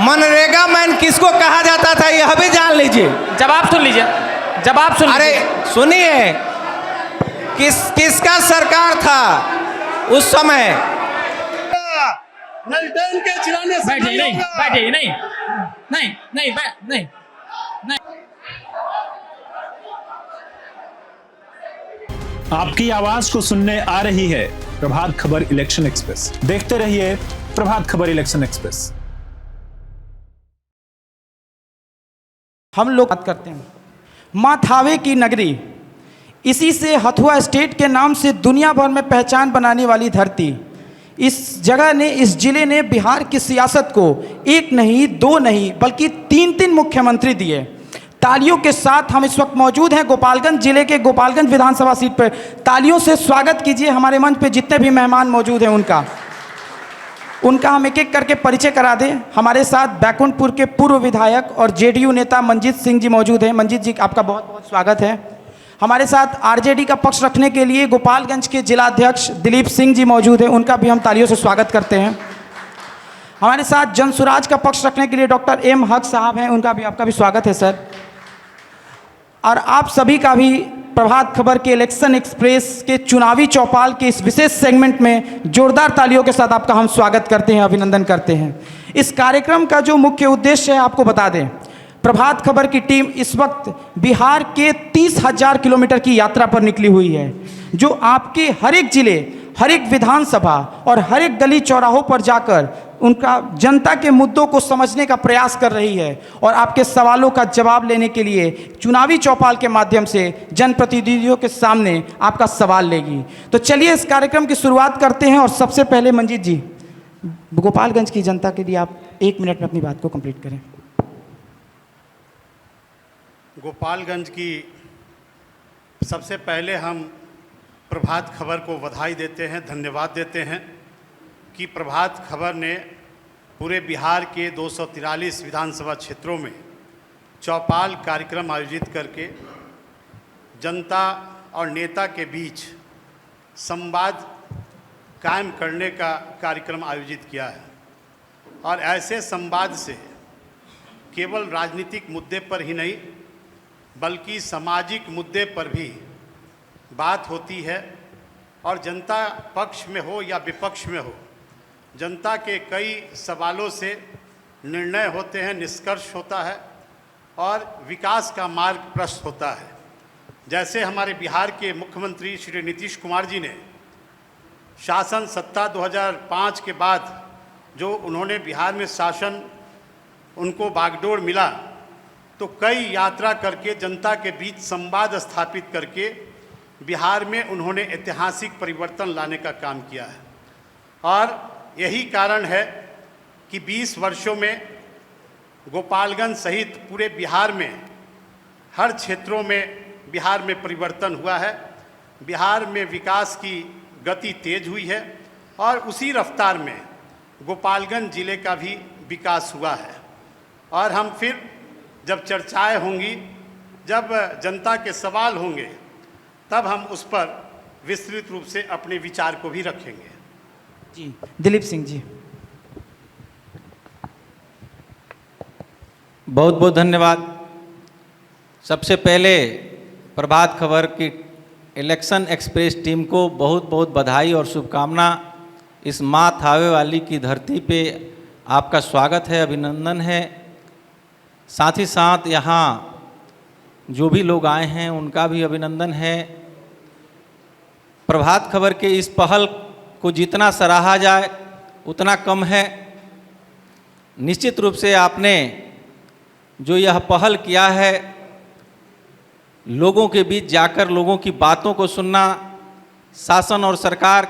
MNREGA man किसको कहा जाता था यह भी जान लीजिए। जवाब सुन लीजिए, जवाब सुन अरे लीजिए। सुनिए, किसका सरकार था उस समय? नलटैन के चिराने से बैठिए, नहीं होगा। बैठिए, नहीं नहीं नहीं नहीं नहीं। आपकी आवाज को सुनने आ रही है प्रभात खबर इलेक्शन एक्सप्रेस। देखते रहिए प्रभात खबर इलेक्शन एक्सप्रेस। हम लोग बात करते हैं माँ थावे की नगरी, इसी से हथुआ स्टेट के नाम से दुनिया भर में पहचान बनाने वाली धरती। इस जगह ने, इस जिले ने बिहार की सियासत को एक नहीं, दो नहीं, बल्कि तीन मुख्यमंत्री दिए। तालियों के साथ हम इस वक्त मौजूद हैं गोपालगंज जिले के गोपालगंज विधानसभा सीट पर। तालियों से स्वागत कीजिए हमारे मंच पे जितने भी मेहमान मौजूद हैं उनका हम एक एक करके परिचय करा दें। हमारे साथ बैकुंठपुर के पूर्व विधायक और जेडीयू नेता मंजीत सिंह जी मौजूद हैं। मंजीत जी, आपका बहुत बहुत स्वागत है। हमारे साथ आरजेडी का पक्ष रखने के लिए गोपालगंज के जिलाध्यक्ष दिलीप सिंह जी मौजूद हैं, उनका भी हम तालियों से स्वागत करते हैं। हमारे साथ जनसुराज का पक्ष रखने के लिए डॉक्टर एम हक साहब हैं, आपका भी स्वागत है सर। और आप सभी का भी प्रभात खबर के इलेक्शन एक्सप्रेस के चुनावी चौपाल के इस विशेष सेगमेंट में जोरदार तालियों के साथ आपका हम स्वागत करते हैं, अभिनंदन करते हैं। इस कार्यक्रम का जो मुख्य उद्देश्य है आपको बता दें, प्रभात खबर की टीम इस वक्त बिहार के 30,000 किलोमीटर की यात्रा पर निकली हुई है, जो आपके हर एक जिले, हर एक विधानसभा और हर एक गली चौराहों पर जाकर उनका जनता के मुद्दों को समझने का प्रयास कर रही है और आपके सवालों का जवाब लेने के लिए चुनावी चौपाल के माध्यम से जनप्रतिनिधियों के सामने आपका सवाल लेगी। तो चलिए इस कार्यक्रम की शुरुआत करते हैं। और सबसे पहले मंजीत जी, गोपालगंज की जनता के लिए आप 1 मिनट में अपनी बात को कंप्लीट करें। गोपालगंज की सबसे पहले हम प्रभात खबर को बधाई देते हैं, धन्यवाद देते हैं कि प्रभात खबर ने पूरे बिहार के 243 विधानसभा क्षेत्रों में चौपाल कार्यक्रम आयोजित करके जनता और नेता के बीच संवाद कायम करने का कार्यक्रम आयोजित किया है। और ऐसे संवाद से केवल राजनीतिक मुद्दे पर ही नहीं बल्कि सामाजिक मुद्दे पर भी बात होती है। और जनता पक्ष में हो या विपक्ष में हो, जनता के कई सवालों से निर्णय होते हैं, निष्कर्ष होता है और विकास का मार्ग प्रशस्त होता है। जैसे हमारे बिहार के मुख्यमंत्री श्री नीतीश कुमार जी ने शासन सत्ता 2005 के बाद जो उन्होंने बिहार में शासन उनको बागडोर मिला, तो कई यात्रा करके जनता के बीच संवाद स्थापित करके बिहार में उन्होंने ऐतिहासिक परिवर्तन लाने का काम किया है। और यही कारण है कि 20 वर्षों में गोपालगंज सहित पूरे बिहार में हर क्षेत्रों में बिहार में परिवर्तन हुआ है। बिहार में विकास की गति तेज हुई है और उसी रफ्तार में गोपालगंज जिले का भी विकास हुआ है। और हम फिर जब चर्चाएं होंगी, जब जनता के सवाल होंगे, तब हम उस पर विस्तृत रूप से अपने विचार को भी रखेंगे। जी दिलीप सिंह जी। बहुत बहुत धन्यवाद। सबसे पहले प्रभात खबर की इलेक्शन एक्सप्रेस टीम को बहुत बहुत बधाई और शुभकामना। इस माँ थावे वाली की धरती पे आपका स्वागत है, अभिनंदन है। साथ ही साथ यहाँ जो भी लोग आए हैं उनका भी अभिनंदन है। प्रभात खबर के इस पहल को जितना सराहा जाए उतना कम है। निश्चित रूप से आपने जो यह पहल किया है, लोगों के बीच जाकर लोगों की बातों को सुनना, शासन और सरकार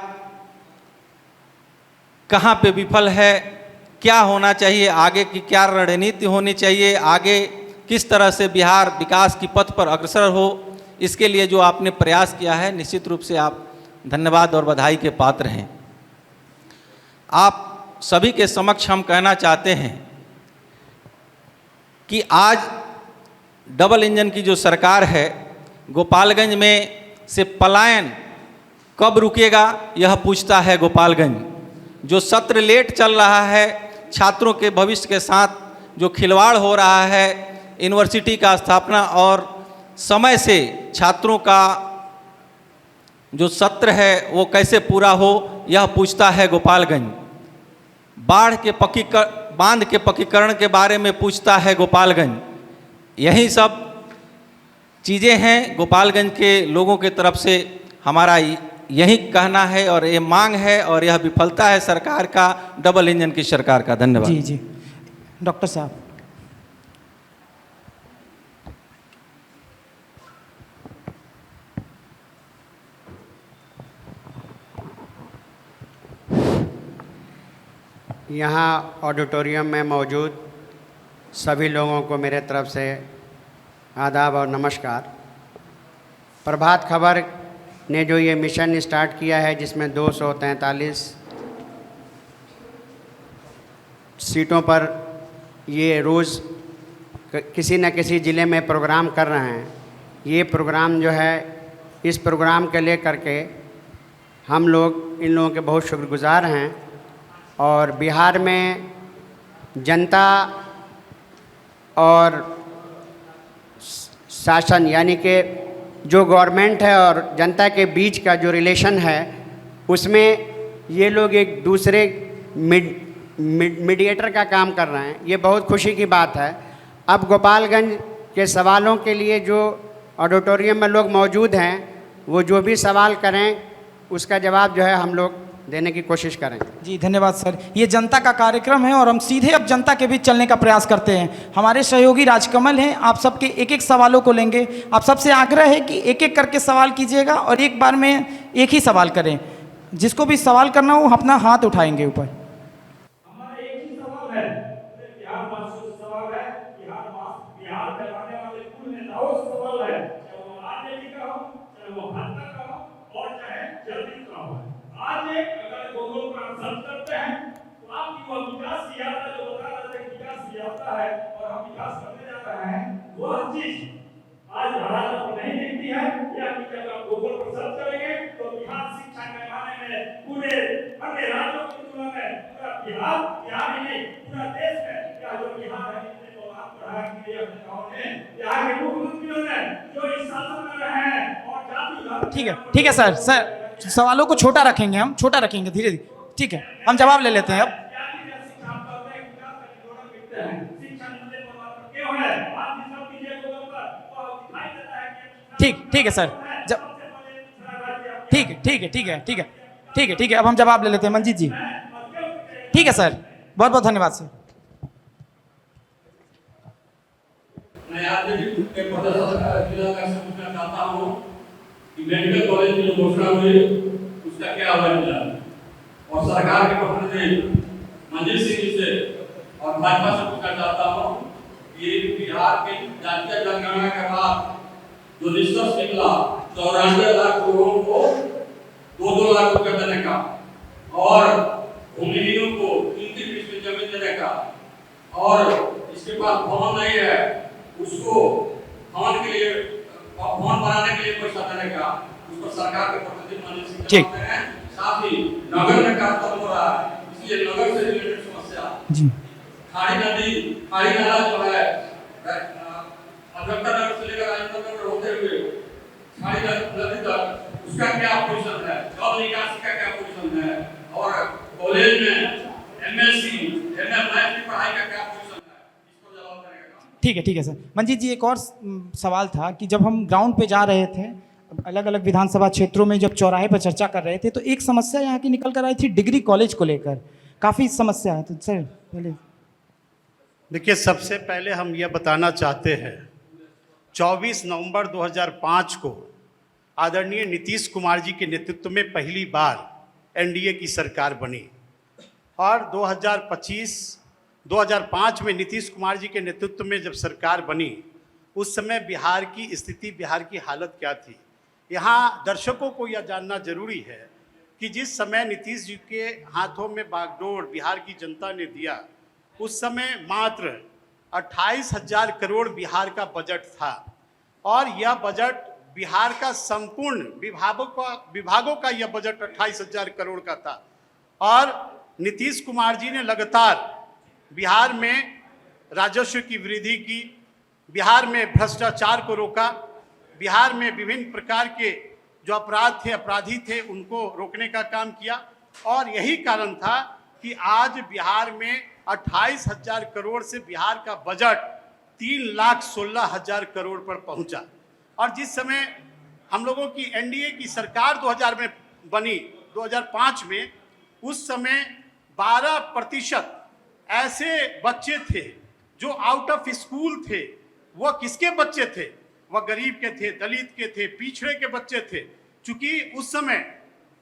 कहाँ पे विफल है, क्या होना चाहिए, आगे की क्या रणनीति होनी चाहिए, आगे किस तरह से बिहार विकास की पथ पर अग्रसर हो, इसके लिए जो आपने प्रयास किया है, निश्चित रूप से आप धन्यवाद और बधाई के पात्र हैं। आप सभी के समक्ष हम कहना चाहते हैं कि आज डबल इंजन की जो सरकार है, गोपालगंज में से पलायन कब रुकेगा यह पूछता है गोपालगंज। जो सत्र लेट चल रहा है छात्रों के भविष्य के साथ जो खिलवाड़ हो रहा है, यूनिवर्सिटी का स्थापना और समय से छात्रों का जो सत्र है वो कैसे पूरा हो, यह पूछता है गोपालगंज। बांध के पक्कीकरण के बारे में पूछता है गोपालगंज। यही सब चीज़ें हैं गोपालगंज के लोगों के तरफ से। हमारा यही कहना है और ये मांग है और यह विफलता है सरकार का, डबल इंजन की सरकार का। धन्यवाद। जी जी, डॉक्टर साहब। यहाँ ऑडिटोरियम में मौजूद सभी लोगों को मेरे तरफ से आदाब और नमस्कार। प्रभात खबर ने जो ये मिशन स्टार्ट किया है, जिसमें 243 सीटों पर ये रोज़ किसी न किसी ज़िले में प्रोग्राम कर रहे हैं। ये प्रोग्राम जो है, इस प्रोग्राम के लेकर के हम लोग इन लोगों के बहुत शुक्रगुजार हैं। और बिहार में जनता और शासन यानी कि जो गवर्नमेंट है और जनता के बीच का जो रिलेशन है, उसमें ये लोग एक दूसरे मीडिएटर का काम कर रहे हैं। ये बहुत खुशी की बात है। अब गोपालगंज के सवालों के लिए जो ऑडिटोरियम में लोग मौजूद हैं, वो जो भी सवाल करें उसका जवाब जो है हम लोग देने की कोशिश करें। जी धन्यवाद सर। ये जनता का कार्यक्रम है और हम सीधे अब जनता के बीच चलने का प्रयास करते हैं। हमारे सहयोगी राजकमल हैं, आप सबके एक एक सवालों को लेंगे। आप सबसे आग्रह है कि एक एक करके सवाल कीजिएगा और एक बार में एक ही सवाल करें। जिसको भी सवाल करना हो अपना हाथ उठाएंगे ऊपर। हमारा एक ही सवाल है, बिहार वासियों से सवाल है, बिहार में रहने वाले कुल नेताओं से सवाल है, चाहे वो आरजेडी का हो, चाहे वो भाजपा का हो और चाहे जदयू का हो। आज अगर गूगल पर सर्च करते हैं तो आपकी वो विकास की यात्रा जो बता रहे थे, विकास की यात्रा है और हम विकास करने जा रहे हैं, वह चीज आज हालात में नहीं दिखती है। या कि जब आप गूगल पर सर्च करेंगे तो बिहार शिक्षा के मामले में पूरे अन्य राज्यों की तुलना में पूरा बिहार ही नहीं पूरा देश में क्या जो बिहार है, इतने प्रभाव पड़ा कि ये नेताओं ने, यहाँ के मुख्यमंत्रियों ने जो इस शासन में रहे हैं और जाति ठीक है सर सवालों को छोटा रखेंगे, हम छोटा रखेंगे धीरे धीरे। ठीक है, हम जवाब ले लेते हैं अब। ठीक है सर, ठीक है अब हम जवाब ले लेते हैं मंजीत जी। ठीक है सर, बहुत बहुत धन्यवाद सर। मैं आरजेडी के जिला का पूछना चाहता हूं कि मेडिकल कॉलेज की जो घोषणा हुई उसका क्या हुआ मिला, और सरकार के प्रतिनिधि मंजीत सिंह जी से और भाजपा से पूछना चाहता हूं कि बिहार के जातीय जनगणना के बाद जो निष्कर्ष निकला 94 लाख लोगों को 2-2 लाख रुपए देने का और भूमिहीनों को 3-3 जमीन देने का, और इसके पास भवन नहीं है उसको भवन के लिए भवन बनाने के लिए पैसा देने का, उस पर सरकार के प्रतिनिधि मंजीत सिंह कहते हैं। साथ ही नगर में कार्य हो रहा है, इसलिए नगर से रिलेटेड समस्या जी, खाड़ी नाला जो है अजंता नगर से लेकर राजेंद्र नगर होते हुए खाड़ी नदी तक, उसका क्या पोजीशन है, जल निकासी का क्या पोजीशन है, और कॉलेज में एमएससी एमएफ की पढ़ाई का क्या पोजीशन है, इसको जवाब देने का काम। ठीक है सर। मंजीत जी, एक और सवाल था कि जब हम ग्राउंड पे जा रहे थे, अलग अलग विधानसभा क्षेत्रों में जब चौराहे पर चर्चा कर रहे थे, तो एक समस्या यहाँ की निकल कर आई थी डिग्री कॉलेज को लेकर, काफ़ी समस्या है। तो सर पहले देखिए, सबसे पहले हम यह बताना चाहते हैं 24 नवंबर 2005 को आदरणीय नीतीश कुमार जी के नेतृत्व में पहली बार एनडीए की सरकार बनी, और 2005 में नीतीश कुमार जी के नेतृत्व में जब सरकार बनी, उस समय बिहार की स्थिति, बिहार की हालत क्या थी। यहाँ दर्शकों को यह जानना जरूरी है कि जिस समय नीतीश जी के हाथों में बागडोर बिहार की जनता ने दिया, उस समय मात्र 28,000 करोड़ बिहार का बजट था, और यह बजट बिहार का संपूर्ण विभागों का यह बजट 28,000 करोड़ का था। और नीतीश कुमार जी ने लगातार बिहार में राजस्व की वृद्धि की, बिहार में भ्रष्टाचार को रोका, बिहार में विभिन्न प्रकार के जो अपराध थे, अपराधी थे, उनको रोकने का काम किया। और यही कारण था कि आज बिहार में 28,000 करोड़ से बिहार का बजट 3,16,000 करोड़ पर पहुंचा। और जिस समय हम लोगों की एनडीए की सरकार 2000 में बनी, 2005 में, उस समय 12% ऐसे बच्चे थे जो आउट ऑफ स्कूल थे। वो किसके बच्चे थे? वह गरीब के थे, दलित के थे, पिछड़े के बच्चे थे। चूंकि उस समय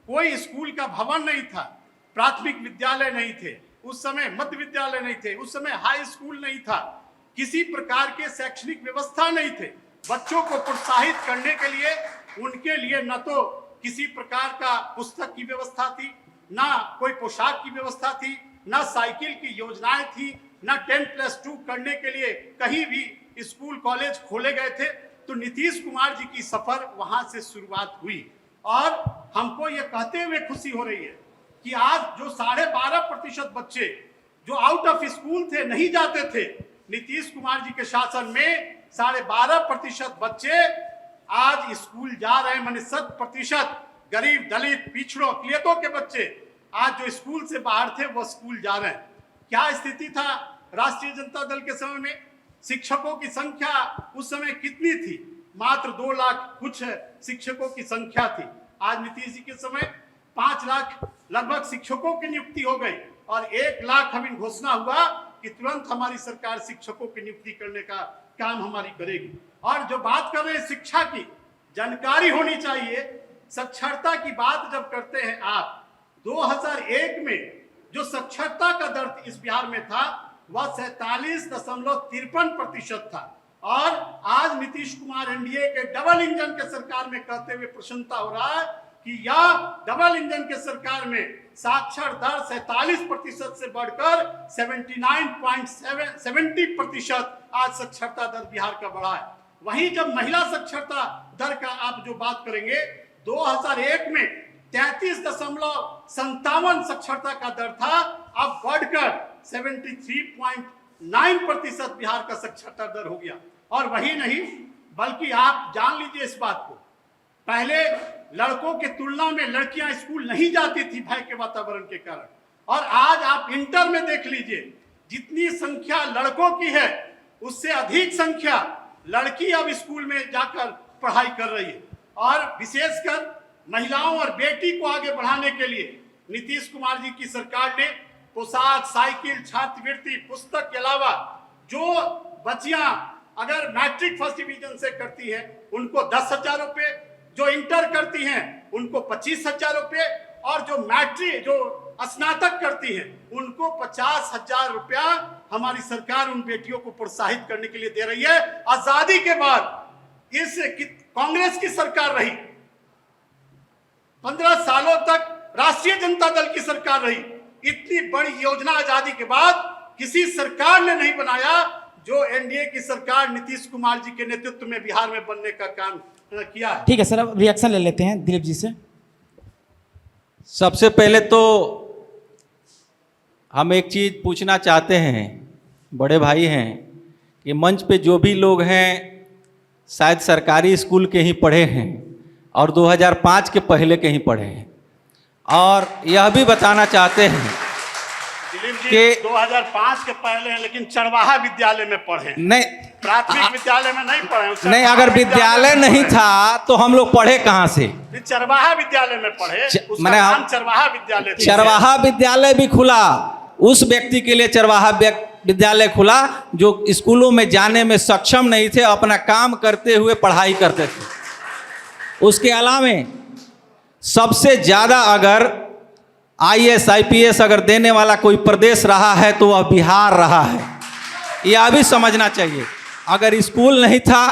कोई स्कूल का भवन नहीं था, प्राथमिक विद्यालय नहीं थे, उस समय मध्य विद्यालय नहीं थे, उस समय हाई स्कूल नहीं था, किसी प्रकार के शैक्षणिक व्यवस्था नहीं थे। बच्चों को प्रोत्साहित करने के लिए उनके लिए न तो किसी प्रकार का पुस्तक की व्यवस्था थी, ना कोई पोशाक की व्यवस्था थी, ना साइकिल की योजनाएं थी, ना 10+2 करने के लिए कहीं भी स्कूल कॉलेज खोले गए थे। तो नीतीश कुमार जी की सफर वहां से शुरुआत हुई। और हमको ये कहते हुए खुशी हो रही है कि आज जो 12.5% बच्चे जो आउट ऑफ स्कूल थे, नहीं जाते थे, नीतीश कुमार जी के शासन में 12.5% बच्चे आज स्कूल जा रहे हैं। माने 100% गरीब, दलित, पिछड़ों, अकलियतों के बच्चे आज जो स्कूल से बाहर थे वो स्कूल जा रहे हैं। क्या स्थिति था राष्ट्रीय जनता दल के समय में? शिक्षकों की संख्या उस समय कितनी थी? मात्र 2 लाख कुछ शिक्षकों की संख्या थी। आज नीतीश जी के समय 5 लाख लगभग शिक्षकों की नियुक्ति हो गई और 1 लाख हमें घोषणा हुआ कि तुरंत हमारी सरकार शिक्षकों की नियुक्ति करने का काम हमारी करेगी। और जो बात कर रहे हैं शिक्षा की, जानकारी होनी चाहिए। साक्षरता की बात जब करते हैं आप, 2001 में जो साक्षरता का दर इस बिहार में था वह 47.53% था। और आज नीतीश कुमार एनडीए के डबल इंजन के सरकार में कहते हुए प्रसन्नता हो रहा है कि यह डबल इंजन के सरकार में साक्षर दर 47% से बढ़कर 79.70% आज साक्षरता दर बिहार का बढ़ा है। वहीं जब महिला साक्षरता दर का आप जो बात करेंगे, 2001 में 33.57 साक्षरता का दर था, अब बढ़कर 73.9% बिहार का साक्षरता दर हो गया। और वही नहीं, बल्कि आप जान लीजिए इस बात को, पहले लड़कों के तुलना में लड़कियां स्कूल नहीं जाती थी भय के वातावरण के कारण, और आज आप इंटर में देख लीजिए, जितनी संख्या लड़कों की है उससे अधिक संख्या लड़की अब स्कूल में जाकर पढ़ाई कर रही है। और विशेषकर महिलाओं और बेटी को आगे बढ़ाने के लिए नीतीश कुमार जी की सरकार ने पोशाक, साइकिल, छात्रवृत्ति, पुस्तक के अलावा जो बच्चियां अगर मैट्रिक फर्स्ट डिवीजन से करती हैं उनको 10,000 रुपये, जो इंटर करती हैं उनको 25,000 रुपये, और जो मैट्रिक जो स्नातक करती हैं उनको 50,000 रुपया हमारी सरकार उन बेटियों को प्रोत्साहित करने के लिए दे रही है। आजादी के बाद इस कांग्रेस की सरकार रही, 15 सालों तक राष्ट्रीय जनता दल की सरकार रही, इतनी बड़ी योजना आजादी के बाद किसी सरकार ने नहीं बनाया जो एनडीए की सरकार नीतीश कुमार जी के नेतृत्व में बिहार में बनने का काम किया है। ठीक है सर, अब रिएक्शन ले लेते हैं दिलीप जी से। सबसे पहले तो हम एक चीज़ पूछना चाहते हैं, बड़े भाई हैं, कि मंच पे जो भी लोग हैं शायद सरकारी स्कूल के ही पढ़े हैं और 2005 के पहले के ही पढ़े हैं, और यह भी बताना चाहते हैं कि 2005 के पहले हैं लेकिन चरवाहा विद्यालय में पढ़े, नहीं प्राथमिक विद्यालय में नहीं पढ़े। नहीं, अगर विद्यालय नहीं था तो हम लोग पढ़े कहाँ से? चरवाहा विद्यालय में पढ़े, उसका नाम चरवाहा विद्यालय। चरवाहा विद्यालय भी खुला, उस व्यक्ति के लिए चरवाहा विद्यालय खुला जो स्कूलों में जाने में सक्षम नहीं थे, अपना काम करते हुए पढ़ाई करते थे। उसके अलावा सबसे ज़्यादा अगर IAS IPS अगर देने वाला कोई प्रदेश रहा है तो वह बिहार रहा है, यह भी समझना चाहिए। अगर स्कूल नहीं था,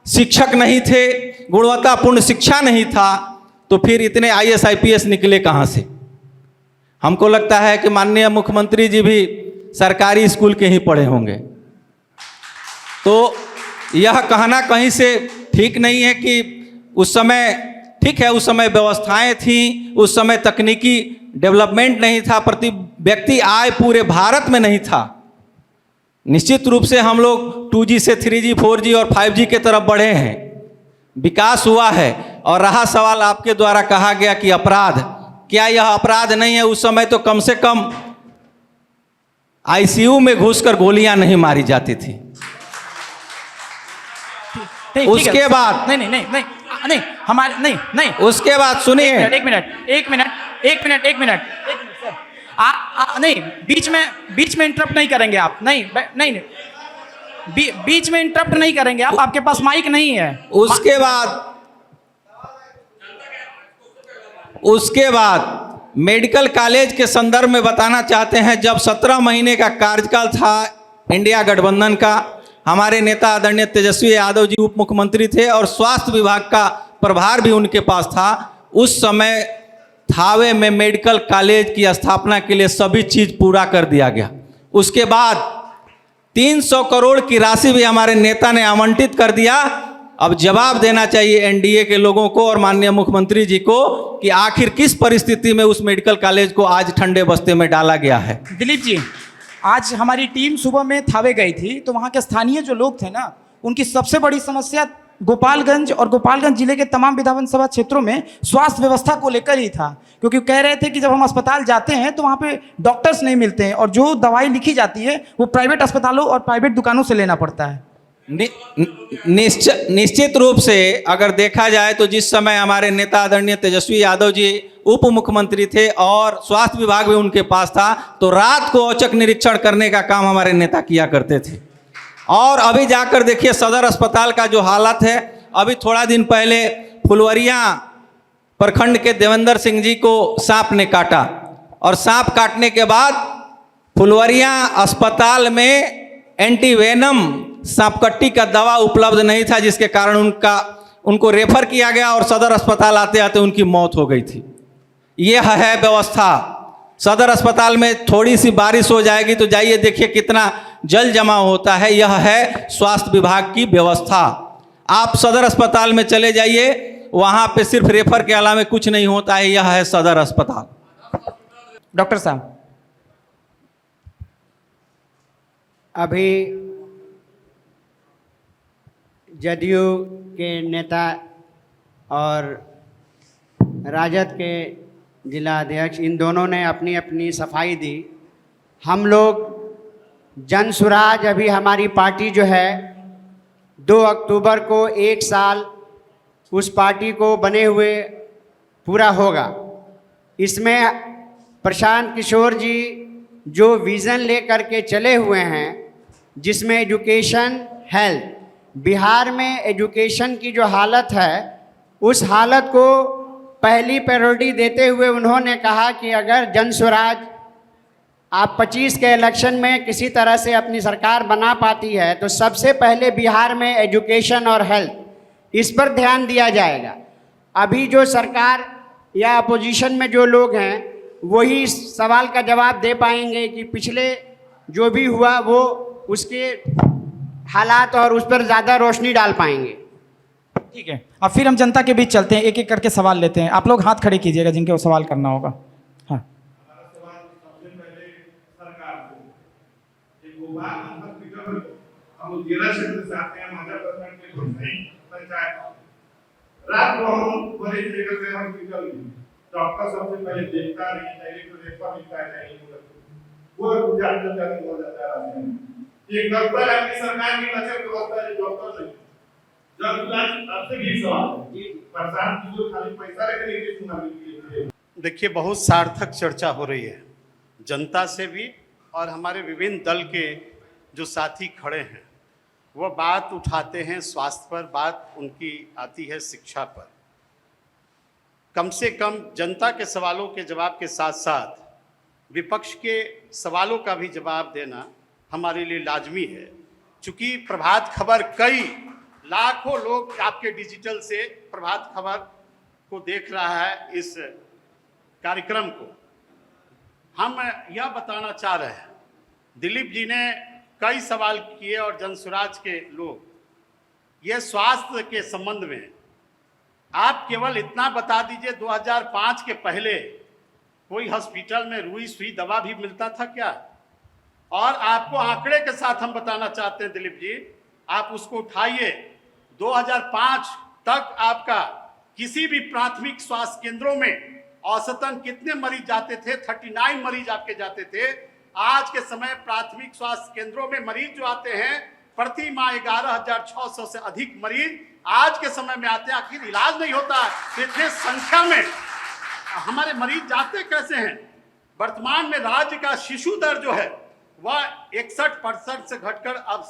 शिक्षक नहीं थे, गुणवत्तापूर्ण शिक्षा नहीं था, तो फिर इतने IAS IPS निकले कहाँ से? हमको लगता है कि माननीय मुख्यमंत्री जी भी सरकारी स्कूल के ही पढ़े होंगे। तो यह कहना कहीं से ठीक नहीं है कि उस समय, ठीक है उस समय व्यवस्थाएं थीं, उस समय तकनीकी डेवलपमेंट नहीं था, प्रति व्यक्ति आय पूरे भारत में नहीं था, निश्चित रूप से हम लोग 2G से 3G 4G और 5G के तरफ बढ़े हैं, विकास हुआ है। और रहा सवाल आपके द्वारा कहा गया कि अपराध, क्या यह अपराध नहीं है? उस समय तो कम से कम ICU में घुसकर गोलियां नहीं मारी जाती थी। ठीक उसके है। बाद नहीं नहीं नहीं नहीं नहीं हमारे नहीं नहीं उसके बाद सुनिए, एक मिनट सर, नहीं बीच में इंटरप्ट नहीं करेंगे आप, नहीं नहीं नहीं, बीच में इंटरप्ट नहीं करेंगे आप, आपके पास माइक नहीं है। उसके बाद मेडिकल कॉलेज के संदर्भ में बताना चाहते हैं, जब 17 महीने का कार्यकाल था इंडिया गठबंधन का, हमारे नेता आदरणीय तेजस्वी यादव जी उप मुख्यमंत्री थे और स्वास्थ्य विभाग का प्रभार भी उनके पास था। उस समय थावे में मेडिकल कॉलेज की स्थापना के लिए सभी चीज़ पूरा कर दिया गया। उसके बाद 300 करोड़ की राशि भी हमारे नेता ने आवंटित कर दिया। अब जवाब देना चाहिए एनडीए के लोगों को और माननीय मुख्यमंत्री जी को कि आखिर किस परिस्थिति में उस मेडिकल कॉलेज को आज ठंडे बस्ते में डाला गया है। दिलीप जी, आज हमारी टीम सुबह में थावे गई थी, तो वहाँ के स्थानीय जो लोग थे ना, उनकी सबसे बड़ी समस्या गोपालगंज और गोपालगंज जिले के तमाम विधानसभा क्षेत्रों में स्वास्थ्य व्यवस्था को लेकर ही था। क्योंकि कह रहे थे कि जब हम अस्पताल जाते हैं तो वहाँ पे डॉक्टर्स नहीं मिलते हैं और जो दवाई लिखी जाती है वो प्राइवेट अस्पतालों और प्राइवेट दुकानों से लेना पड़ता है। निश्चित रूप से अगर देखा जाए तो जिस समय हमारे नेता आदरणीय तेजस्वी यादव जी उप मुख्यमंत्री थे और स्वास्थ्य विभाग भी उनके पास था, तो रात को औचक निरीक्षण करने का काम हमारे नेता किया करते थे। और अभी जाकर देखिए सदर अस्पताल का जो हालत है, अभी थोड़ा दिन पहले फुलवरिया प्रखंड के देवेंद्र सिंह जी को सांप ने काटा और सांप काटने के बाद फुलवरिया अस्पताल में एंटीवेनम सांपकट्टी का दवा उपलब्ध नहीं था, जिसके कारण उनको रेफर किया गया और सदर अस्पताल आते आते उनकी मौत हो गई थी। यह है व्यवस्था। सदर अस्पताल में थोड़ी सी बारिश हो जाएगी तो जाइए देखिए कितना जल जमा होता है। यह है स्वास्थ्य विभाग की व्यवस्था। आप सदर अस्पताल में चले जाइए, वहाँ पे सिर्फ रेफर के अलावा कुछ नहीं होता है। यह है सदर अस्पताल। डॉक्टर साहब, अभी जदयू के नेता और राजद के जिला अध्यक्ष, इन दोनों ने अपनी अपनी सफाई दी। हम लोग जन सुराज, अभी हमारी पार्टी जो है 2 अक्टूबर को 1 साल उस पार्टी को बने हुए पूरा होगा। इसमें प्रशांत किशोर जी जो विज़न लेकर के चले हुए हैं, जिसमें एजुकेशन, हेल्थ, बिहार में एजुकेशन की जो हालत है उस हालत को पहली प्रायोरिटी देते हुए उन्होंने कहा कि अगर जन स्वराज आप 25 के इलेक्शन में किसी तरह से अपनी सरकार बना पाती है तो सबसे पहले बिहार में एजुकेशन और हेल्थ, इस पर ध्यान दिया जाएगा। अभी जो सरकार या अपोजिशन में जो लोग हैं वही इस सवाल का जवाब दे पाएंगे कि पिछले जो भी हुआ वो उसके हालात और उस पर ज़्यादा रोशनी डाल पाएंगे। ठीक है, अब फिर हम जनता के बीच चलते हैं, एक एक करके सवाल लेते हैं। आप लोग हाथ खड़े कीजिएगा जिनके वो सवाल करना होगा। हाँ, रात को हम बड़ी जगह से हॉस्पिटल डॉक्टर सबसे पहले देखता नहीं, डायरेक्ट रेफर लिखता है, वो जानना चाहते हो जाता है। ये डॉक्टर आपकी सरकार की नजर व्यवस्था है, डॉक्टर नहीं। जब आपसे भी सवाल है, प्रशांत की जो खाली पैसा लेकर नीचे सुनाने। देखिए, बहुत सार्थक चर्चा हो रही है जनता से भी, और हमारे विभिन्न दल के जो साथी खड़े हैं वो बात उठाते हैं स्वास्थ्य पर, बात उनकी आती है शिक्षा पर। कम से कम जनता के सवालों के जवाब के साथ साथ विपक्ष के सवालों का भी जवाब देना हमारे लिए लाजमी है। चूँकि प्रभात खबर, कई लाखों लोग आपके डिजिटल से प्रभात खबर को देख रहा है, इस कार्यक्रम को हम यह बताना चाह रहे हैं, दिलीप जी ने कई सवाल किए और जनसुराज के लोग, ये स्वास्थ्य के संबंध में आप केवल इतना बता दीजिए, 2005 के पहले कोई हॉस्पिटल में रुई सुई दवा भी मिलता था क्या? और आपको आंकड़े के साथ हम बताना चाहते हैं दिलीप जी, आप उसको उठाइए। 2005 तक आपका किसी भी प्राथमिक स्वास्थ्य केंद्रों में औसतन कितने मरीज जाते थे? 39 मरीज आपके जाते थे। आज के समय प्राथमिक स्वास्थ्य केंद्रों में मरीज जो आते हैं प्रति माह 11,600 से अधिक मरीज आज के समय में आते हैं। आखिर इलाज नहीं होता है, इतने संख्या में हमारे मरीज जाते कैसे हैं? वर्तमान में राज्य का शिशु दर जो है वह 61% से घटकर अब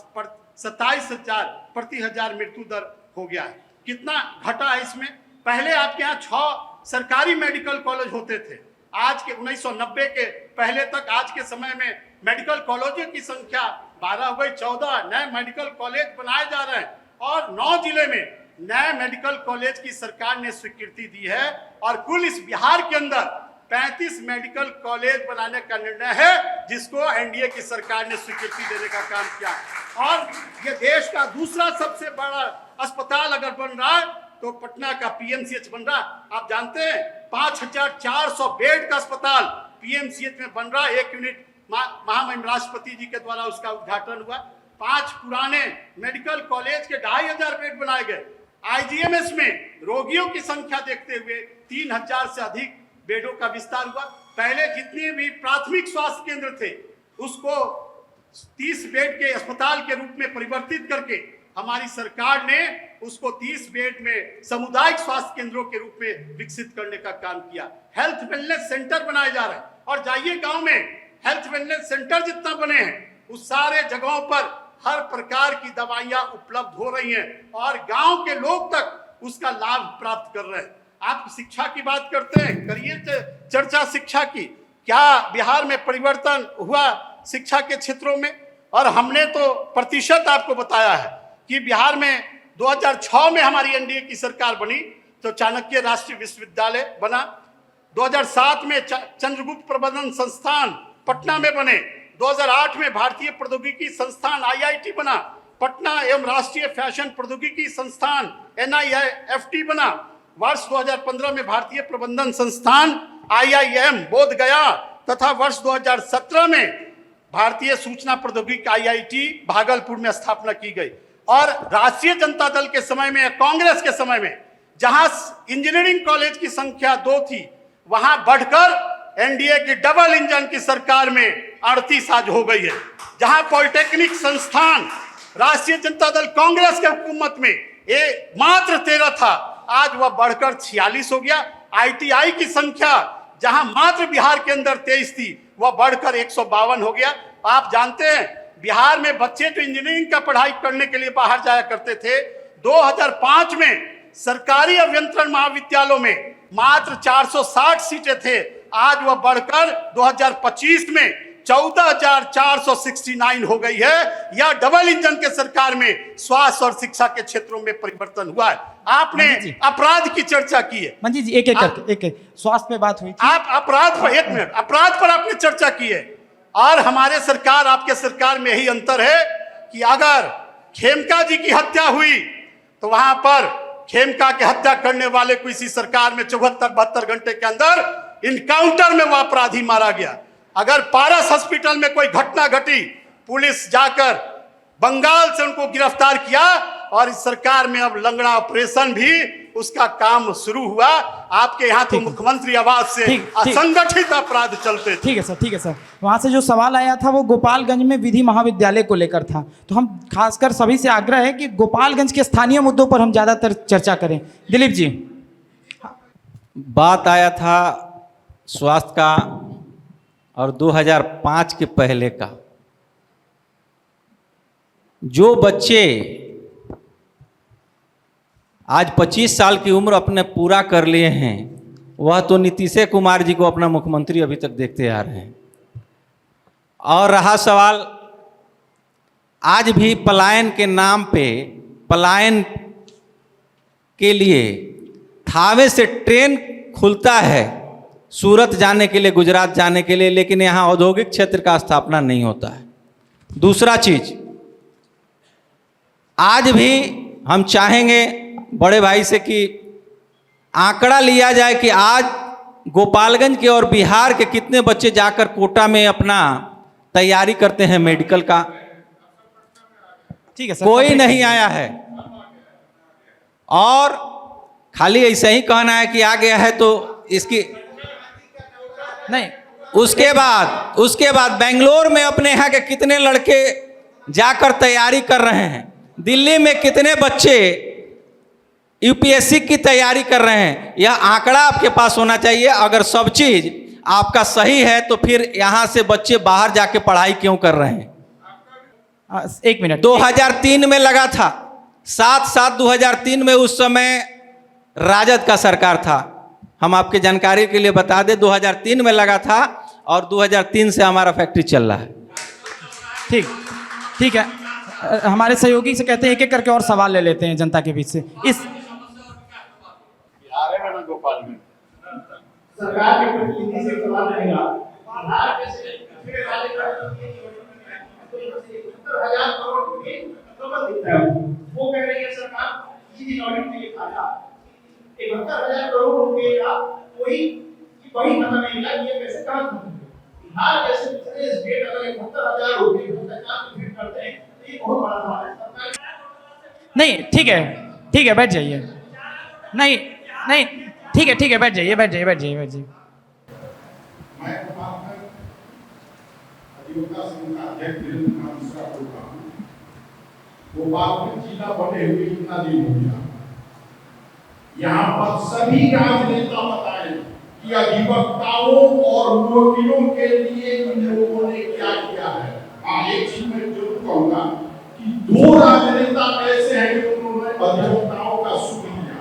27,000 प्रति हजार मृत्यु दर हो गया है। कितना घटा है इसमें? पहले आपके यहाँ 6 सरकारी मेडिकल कॉलेज होते थे। आज के 1990 के पहले तक आज के समय में मेडिकल कॉलेजों की संख्या 12 हो गई। 14 नए मेडिकल कॉलेज बनाए जा रहे हैं और 9 जिले में नए मेडिकल कॉलेज की सरकार ने स्वीकृति दी है और कुल इस बिहार के अंदर 35 मेडिकल कॉलेज बनाने का निर्णय है, जिसको एनडीए की सरकार ने स्वीकृति देने का काम किया। और ये देश का दूसरा सबसे बड़ा अस्पताल अगर बन रहा है तो पटना का पीएमसीएच बन रहा है। आप जानते हैं 5,400 बेड का अस्पताल पीएमसीएच में बन रहा है। 1 यूनिट महामहिम राष्ट्रपति जी के द्वारा उसका उद्घाटन हुआ। 5 पुराने मेडिकल कॉलेज के 2,500 बेड बनाए गए। आईजीएमएस में रोगियों की संख्या देखते हुए 3,000 से अधिक बेडों का विस्तार हुआ। पहले जितने भी प्राथमिक स्वास्थ्य केंद्र थे उसको 30 बेड के अस्पताल के रूप में परिवर्तित करके हमारी सरकार ने उसको 30 बेड में सामुदायिक स्वास्थ्य केंद्रों के रूप में विकसित करने का काम किया। हेल्थ वेलनेस सेंटर बनाए जा रहे हैं और जाइए गांव में हेल्थ वेलनेस सेंटर जितना बने हैं उस सारे जगहों पर हर प्रकार की दवाइयां उपलब्ध हो रही हैं और गांव के लोग तक उसका लाभ प्राप्त कर रहे हैं। आप शिक्षा की बात करते हैं, करिए चर्चा शिक्षा की। क्या बिहार में परिवर्तन हुआ शिक्षा के क्षेत्रों में? और हमने तो प्रतिशत आपको बताया है कि बिहार में 2006 में हमारी एनडीए की सरकार बनी तो चाणक्य राष्ट्रीय विश्वविद्यालय बना। 2007 में चंद्रगुप्त प्रबंधन संस्थान पटना में बने। 2008 में भारतीय प्रौद्योगिकी संस्थान आईआईटी बना। पटना एवं राष्ट्रीय फैशन प्रौद्योगिकी संस्थान एनआईएफटी बना। वर्ष 2015 में भारतीय प्रबंधन संस्थान आईआईएम बोध गया तथा वर्ष 2017 में भारतीय सूचना प्रौद्योगिकी आईआईटी भागलपुर में स्थापना की गई। और राष्ट्रीय जनता दल के समय में, कांग्रेस के समय में, जहां इंजीनियरिंग कॉलेज की संख्या 2 थी वहां बढ़कर एनडीए की डबल इंजन की सरकार में 38 आज हो गई है। जहां पॉलिटेक्निक संस्थान राष्ट्रीय जनता दल कांग्रेस के हुकूमत में मात्र 13 था, आज वह बढ़कर 46 हो गया। आईटीआई की संख्या जहां मात्र बिहार के अंदर 23 थी वह बढ़कर 152 हो गया। आप जानते हैं बिहार में बच्चे जो इंजीनियरिंग का पढ़ाई करने के लिए बाहर जाया करते थे, 2005 में सरकारी अभियंत्रण महाविद्यालयों में मात्र 460 सीटें थे, आज वह बढ़कर 2025 में 14,469 हो गई है। यह डबल इंजन के सरकार में स्वास्थ्य और शिक्षा के क्षेत्रों में परिवर्तन हुआ है। आपने अपराध की चर्चा की है। मंजीत जी एक स्वास्थ्य पे बात हुई थी। आप अपराध पर 1 मिनट, अपराध पर आपने चर्चा की है और हमारे सरकार आपके सरकार में यही अंतर है कि अगर खेमका जी की हत्या हुई तो वहां पर खेमका की हत्या करने वाले को इसी सरकार में 74-72 घंटे के अंदर इनकाउंटर में वह अपराधी मारा गया। अगर पारस हॉस्पिटल में कोई घटना घटी, पुलिस जाकर बंगाल से उनको गिरफ्तार किया और इस सरकार में अब लंगड़ा ऑपरेशन भी उसका काम शुरू हुआ। आपके यहाँ तो मुख्यमंत्री आवास से असंगठित अपराध चलते थे। ठीक है सर। वहाँ से जो सवाल आया था वो गोपालगंज में विधि महाविद्यालय को लेकर था, तो हम खासकर सभी से आग्रह है कि गोपालगंज के स्थानीय मुद्दों पर हम ज़्यादातर चर्चा करें। दिलीप जी, बात आया था स्वास्थ्य का और 2005 के पहले का। जो बच्चे आज 25 साल की उम्र अपने पूरा कर लिए हैं वह तो नीतीश कुमार जी को अपना मुख्यमंत्री अभी तक देखते आ रहे हैं। और रहा सवाल, आज भी पलायन के नाम पे, पलायन के लिए थावे से ट्रेन खुलता है सूरत जाने के लिए, गुजरात जाने के लिए, लेकिन यहाँ औद्योगिक क्षेत्र का स्थापना नहीं होता है। दूसरा चीज, आज भी हम चाहेंगे बड़े भाई से कि आंकड़ा लिया जाए कि आज गोपालगंज के और बिहार के कितने बच्चे जाकर कोटा में अपना तैयारी करते हैं मेडिकल का, ठीक है सर। कोई नहीं आया है। और खाली ऐसे ही कहना है कि आ गया है तो इसकी नहीं, उसके बाद बेंगलोर में अपने यहाँ के कितने लड़के जाकर तैयारी कर रहे हैं, दिल्ली में कितने बच्चे यूपीएससी की तैयारी कर रहे हैं। यह आंकड़ा आपके पास होना चाहिए। अगर सब चीज आपका सही है तो फिर यहाँ से बच्चे बाहर जाके पढ़ाई क्यों कर रहे हैं? 1 मिनट। 2003 में लगा था, 7/7/2003 में, उस समय राजद का सरकार था। हम आपके जानकारी के लिए बता दें, 2003 में लगा था और 2003 से हमारा फैक्ट्री चल रहा है। ठीक है। हमारे सहयोगी से कहते हैं एक एक करके और सवाल ले लेते हैं जनता के बीच से। इस सरकार के प्रतिनिधि से सवाल रहेगा, बिहार कैसे पिछड़े राज्य का 70,000 करोड़ रुपए खपत दिखता है। वो कह रही है सरकार सीधी ऑडिट के लिए खाया 71,000 करोड़ रुपए का कोई बड़ी खत्म नहीं मिला। ये कैसे काम होता है? बिहार जैसे दूसरे स्टेट अगर 71,000 रुपए भ्रष्टाचार में फिट करते हैं तो ये बहुत बड़ा सवाल है। सरकार नहीं, ठीक है, बैठ जाइए। नहीं, ठीक है, बैठ जाइए। मैं अधिवक्ता संघ का अध्यक्ष वीरेंद्र कुमार मिश्रा बोल रहा हूँ। भोपाल में जिला बने हुए कितना दिन हो गया, यहाँ पर सभी राजनेता बताए कि अधिवक्ताओं और वकीलों के लिए इन लोगों ने क्या किया है। हाँ, एक चीज मैं जरूर कहूँगा कि 2 राजनेता ऐसे हैं कि उन्होंने अधिवक्ताओं का सुख लिया।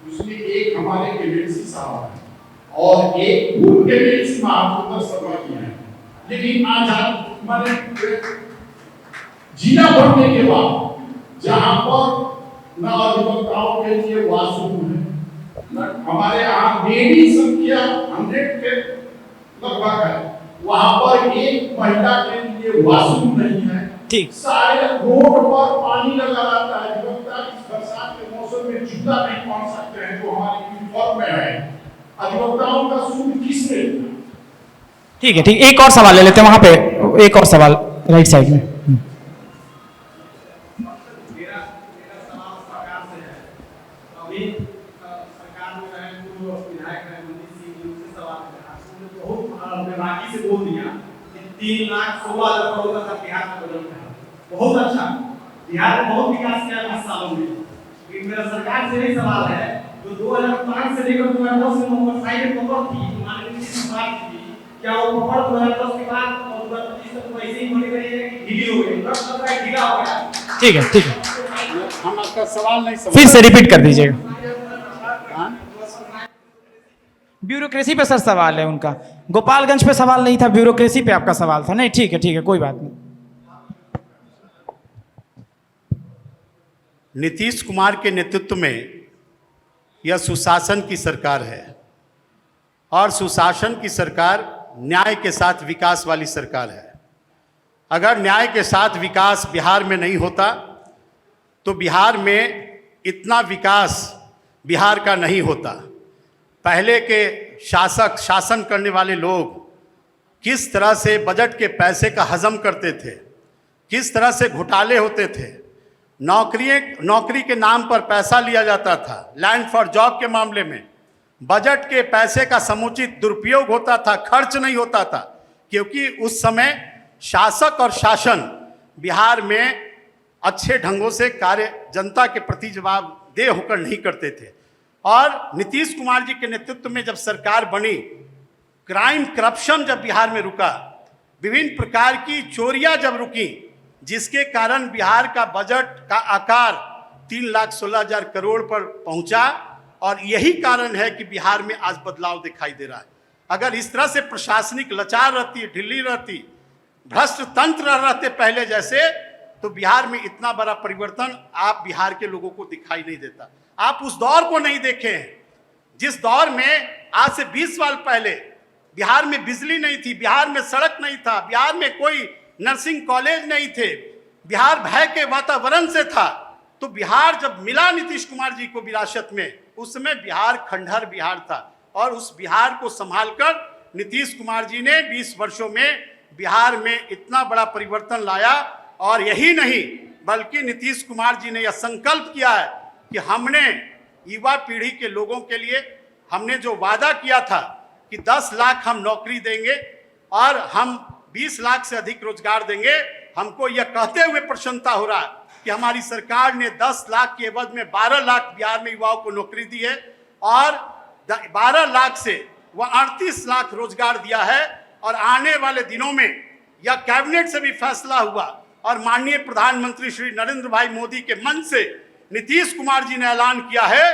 उसमें एक हमारे केबीसी साहब है और एक पूर्व केबीसी महापुरुष शर्मा जी हैं। लेकिन आज मैंने जिला बढ़ने के बाद जहां पर न अधिवक्ताओं के लिए वाशरूम है, हमारे यहाँ मेरी संख्या 100 के लगभग है, वहां पर एक महिला के लिए वाशरूम नहीं है। ठीक। सारे रोड पर पानी लगा रहता है। अधिवक्ता इस बरसात के मौसम में जूता नहीं पहन सकते हैं जो हमारी यूनिफॉर्म में है। अधिवक्ताओं का सुख किसने? ठीक है, एक और सवाल ले लेते हैं वहां पे। एक और सवाल राइट साइड में। मेरा सवाल सरकार से है। अभी सरकार में रहे पूर्व विधायक रहे मंजीत सिंह जी, उनसे सवाल है। उन्होंने बहुत बेबाकी से बोल दिया कि 3,16,000 करोड़ का बिहार का बजट है। बहुत अच्छा, बिहार में बहुत विकास किया 20 सालों में। लेकिन मेरा सरकार से यही सवाल है, जो 2005 से लेकर 2010 में मोटरसाइकिल पकड़ थी, माननीय नीतीश कुमार जी, क्या वो पकड़ 2010 के बाद और 2025 तक तो ऐसे ही बनी रही है कि ढीली हो गई? ढीला हो गया। ठीक है। हम आपका सवाल नहीं समझ। फिर से रिपीट कर दीजिएगा। ब्यूरोक्रेसी पे सर सवाल है उनका, गोपालगंज पे सवाल नहीं था, ब्यूरोक्रेसी पे आपका सवाल था। नहीं, ठीक है, कोई बात नहीं। नीतीश कुमार के नेतृत्व में यह सुशासन की सरकार है और सुशासन की सरकार न्याय के साथ विकास वाली सरकार है। अगर न्याय के साथ विकास बिहार में नहीं होता तो बिहार में इतना विकास बिहार का नहीं होता। पहले के शासन करने वाले लोग किस तरह से बजट के पैसे का हजम करते थे, किस तरह से घोटाले होते थे, नौकरी के नाम पर पैसा लिया जाता था, लैंड फॉर जॉब के मामले में बजट के पैसे का समुचित दुरुपयोग होता था, खर्च नहीं होता था, क्योंकि उस समय शासक और शासन बिहार में अच्छे ढंगों से कार्य जनता के प्रति जवाबदेह होकर नहीं करते थे। और नीतीश कुमार जी के नेतृत्व में जब सरकार बनी, क्राइम करप्शन जब बिहार में रुका, विभिन्न प्रकार की चोरियां जब रुकी, जिसके कारण बिहार का बजट का आकार 3,16,000 करोड़ पर पहुंचा। और यही कारण है कि बिहार में आज बदलाव दिखाई दे रहा है। अगर इस तरह से प्रशासनिक लाचार रहती, ढिल्ली रहती, भ्रष्ट तंत्र रहते पहले जैसे, तो बिहार में इतना बड़ा परिवर्तन आप बिहार के लोगों को दिखाई नहीं देता। आप उस दौर को नहीं देखे हैं जिस दौर में आज से 20 साल पहले बिहार में बिजली नहीं थी, बिहार में सड़क नहीं था, बिहार में कोई नर्सिंग कॉलेज नहीं थे, बिहार भय के वातावरण से था। तो बिहार जब मिला नीतीश कुमार जी को विरासत में, उस समय बिहार खंडहर बिहार था और उस बिहार को संभालकर नीतीश कुमार जी ने 20 वर्षों में बिहार में इतना बड़ा परिवर्तन लाया। और यही नहीं बल्कि नीतीश कुमार जी ने यह संकल्प किया है कि हमने युवा पीढ़ी के लोगों के लिए हमने जो वादा किया था कि 10 लाख हम नौकरी देंगे और हम 20 लाख से अधिक रोजगार देंगे। हमको यह कहते हुए प्रसन्नता हो रहा है कि हमारी सरकार ने 10 लाख के एवज में 12 लाख बिहार में युवाओं को नौकरी दी है और 12 लाख से वह 38 लाख रोजगार दिया है। और आने वाले दिनों में यह कैबिनेट से भी फैसला हुआ और माननीय प्रधानमंत्री श्री नरेंद्र भाई मोदी के मंच से नीतीश कुमार जी ने ऐलान किया है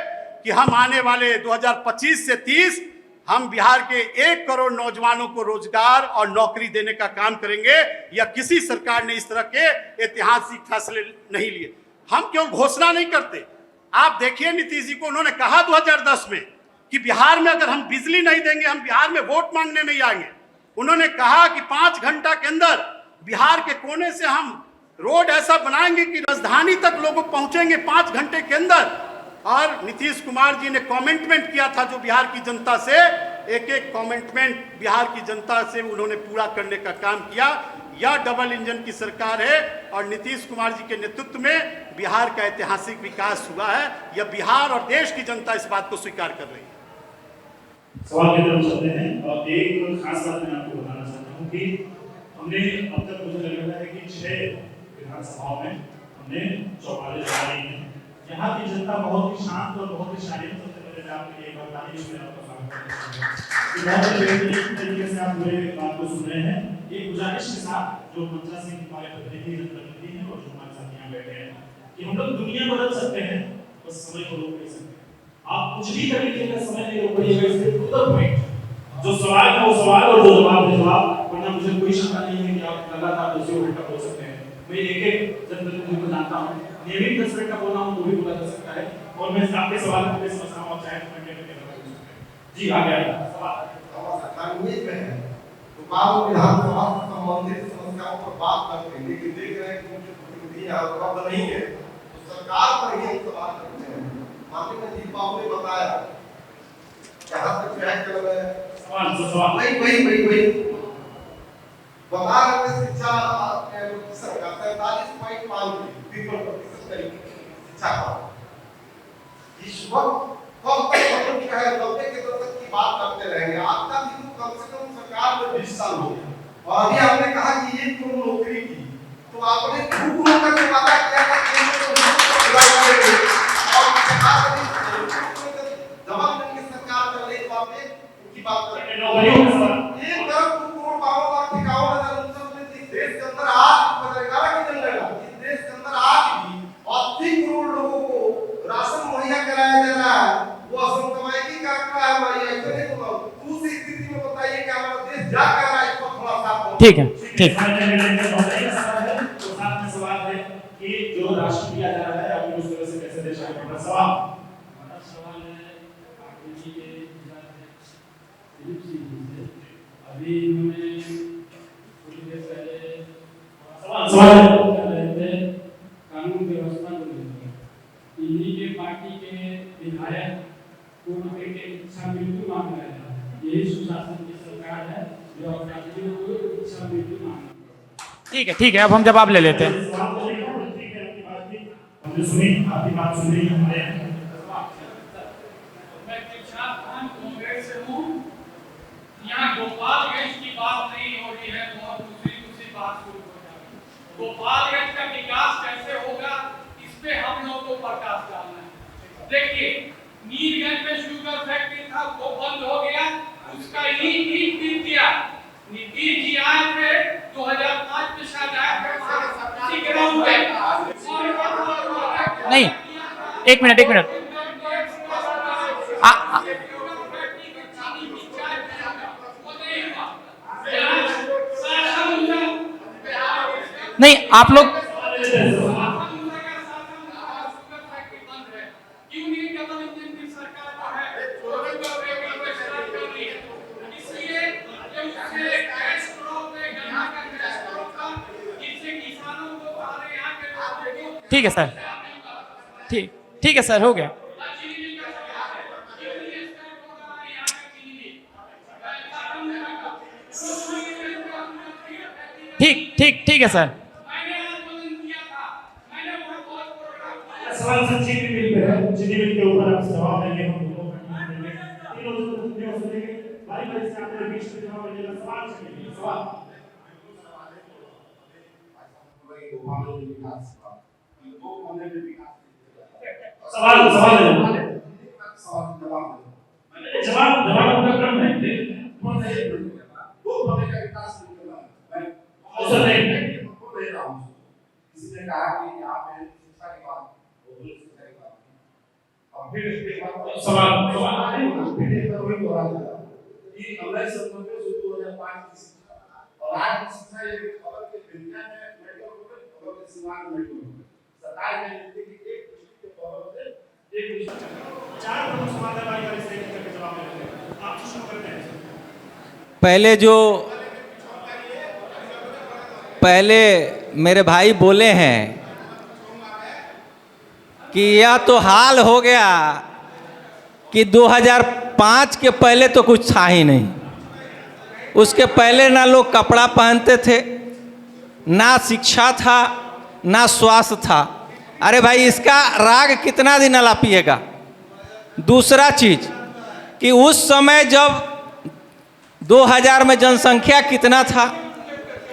कि हम आने वाले 2025 से 30 हम बिहार के 1 करोड़ नौजवानों को रोजगार और नौकरी देने का काम करेंगे। या किसी सरकार ने इस तरह के ऐतिहासिक फैसले नहीं लिए। हम केवल घोषणा नहीं करते। आप देखिए नीतीश जी को उन्होंने कहा 2010 में कि बिहार में अगर हम बिजली नहीं देंगे हम बिहार में वोट मांगने नहीं आएंगे। उन्होंने कहा कि 5 घंटा के अंदर बिहार के कोने से हम रोड ऐसा बनाएंगे कि राजधानी तक लोग पहुंचेंगे 5 घंटे के अंदर। और नीतीश कुमार जी ने कमिटमेंट किया था जो बिहार की जनता से, एक एक कमिटमेंट बिहार की जनता से उन्होंने पूरा करने का काम किया। यह डबल इंजन की सरकार है और नीतीश कुमार जी के नेतृत्व में बिहार का ऐतिहासिक विकास हुआ है। यह बिहार और देश की जनता इस बात को स्वीकार कर रही है। सवाल की तरफ चलते हैं और एक खास बात मैं आपको बताना चाहता हूँ कि हमने अब तक मुझे लग रहा है कि 6 विधानसभाओं में हमने 44 लगाई हैं। यहाँ की जनता बहुत ही शांत और बहुत ही शालीन। सबसे पहले मैं आपके लिए एक बार ताली से आपका स्वागत करता हूँ। बहुत ही बेहतरीन तरीके से आप पूरे बात को सुन रहे हैं। एक गुजारिश के साथ जो मंत्रा सिंह हमारे प्रतिनिधि जनप्रतिनिधि हैं और जो हमारे साथ यहाँ बैठे हैं कि हम लोग दुनिया बदल सकते हैं, बस समय को रोक नहीं सकते। आप कुछ भी कर लीजिएगा, समय नहीं रोक पाइएगा। सिर्फ टू द पॉइंट जो सवाल है वो सवाल और जो जवाब है जवाब। वरना मुझे कोई शंका नहीं है कि आप लगातार 2 घंटा बोल सकते हैं। मैं एक जनप्रतिनिधि को जानता हूँ, नियमित 10 मिनट का बोलना हो तो भी बोला जा सकता है। और मैं आपके सवाल को समझता हूँ आप चाहे तो घंटे में बता सकते हैं। जी आगे सवाल उम्मीद में है भोपाल विधानसभा से संबंधित समस्याओं पर बात करते हैं, लेकिन देख रहे हैं कि मुख्य प्रतिनिधि उपलब्ध नहीं है तो सरकार पर ही सवाल करते हैं। माननीय दीप बाबू ने बताया जहाँ तक ट्रैक कर रहे हैं सवाल वही बता रहे शिक्षा सरकार 47.5% शिक्षा का इस वक्त कब तक है 90 के दशक की बात करते रहेंगे। आपका भी कम से कम सरकार में 20 साल हो गया और अभी आपने कहा कि 1 करोड़ नौकरी की, तो आपने 2 करोड़ का जो वादा किया था केंद्र को पूरा करेंगे और सरकार ने जवाब देने की सरकार कर रही तो आपने उनकी बात कर रहे हैं। एक तरफ 2 करोड़ 52,51,000 देश के अंदर आज 2011 की जनगणना इस देश के अंदर आज भी 80 करोड़ लोगों को राशन मुहैया कराया जा रहा है। वो असमसामयिकी का आंकड़ा है हमारी। ऐसे नहीं तो उस स्थिति में बताइए कि हमारा देश जा क्या रहा है, इस पर थोड़ा सा ठीक है ठीक तो साथ में सवाल है कि जो राशन दिया जा रहा है आपने उस तरह से कैसे देश आगे बढ़ रहा है। सवाल है आरजेडी के दिलीप सिंह जी से। अभी उन्होंने थोड़ी देर पहले सवाल कर रहे थे कानून व्यवस्था को लेकर। इन्हीं के पार्टी के विधायक को एक इच्छा मृत्यु मांग रहे हैं। यही सुशासन की सरकार है जो अपराधियों को इच्छा मृत्यु मांग रही है। ठीक है अब हम जवाब ले लेते हैं। हमने सुनी आपकी बात सुन रही हमारे मैं दिलशाद खान कांग्रेस से हूँ। यहाँ गोपालगंज की बात नहीं हो रही है, बहुत दूसरी बात शुरू हो जाएगी। गोपालगंज का विकास कैसे होगा इस पे हम लोग को प्रकाश डालना है। देखिए नीलगंज में शुगर फैक्ट्री था वो बंद हो गया, उसका ईंट गिर दिया। नीतीश जी आए थे 2005 में शायद आए थे ग्राउंड पे। नहीं एक मिनट नहीं आप लोग ठीक है सर, ठीक है सर, हो गया। ठीक है सर। मैंने आंदोलन किया था, मैंने बहुत प्रोग्राम किया। सवाल सर चीनी मिल पे है, चीनी मिल के ऊपर आप जवाब देंगे, हम दोनों तीनों जो सुनेंगे भाई भाई से आपने बीच में जवाब देना। सवाल सुनिए, सवाल जवाब का क्रम है। किसी ने कहा कि यहाँ पे शिक्षा की बात और फिर इसके बाद सवाल फिर एक बार वही हो रहा था कि हमने सब में 2005 की शिक्षा और आज की शिक्षा ये खबर के दुनिया में मेडिकल खबर के सीमांत मेडिकल सरकार ने नीति की एक के तौर पे एक चार प्रमुख सवाल है भाई इस एक करके जवाब देते हैं। आप शुरू करते हैं। पहले मेरे भाई बोले हैं कि यह तो हाल हो गया कि 2005 के पहले तो कुछ था ही नहीं। उसके पहले ना लोग कपड़ा पहनते थे, ना शिक्षा था, ना स्वास्थ्य था। अरे भाई इसका राग कितना दिन अलापिएगा। दूसरा चीज कि उस समय जब 2000 में जनसंख्या कितना था,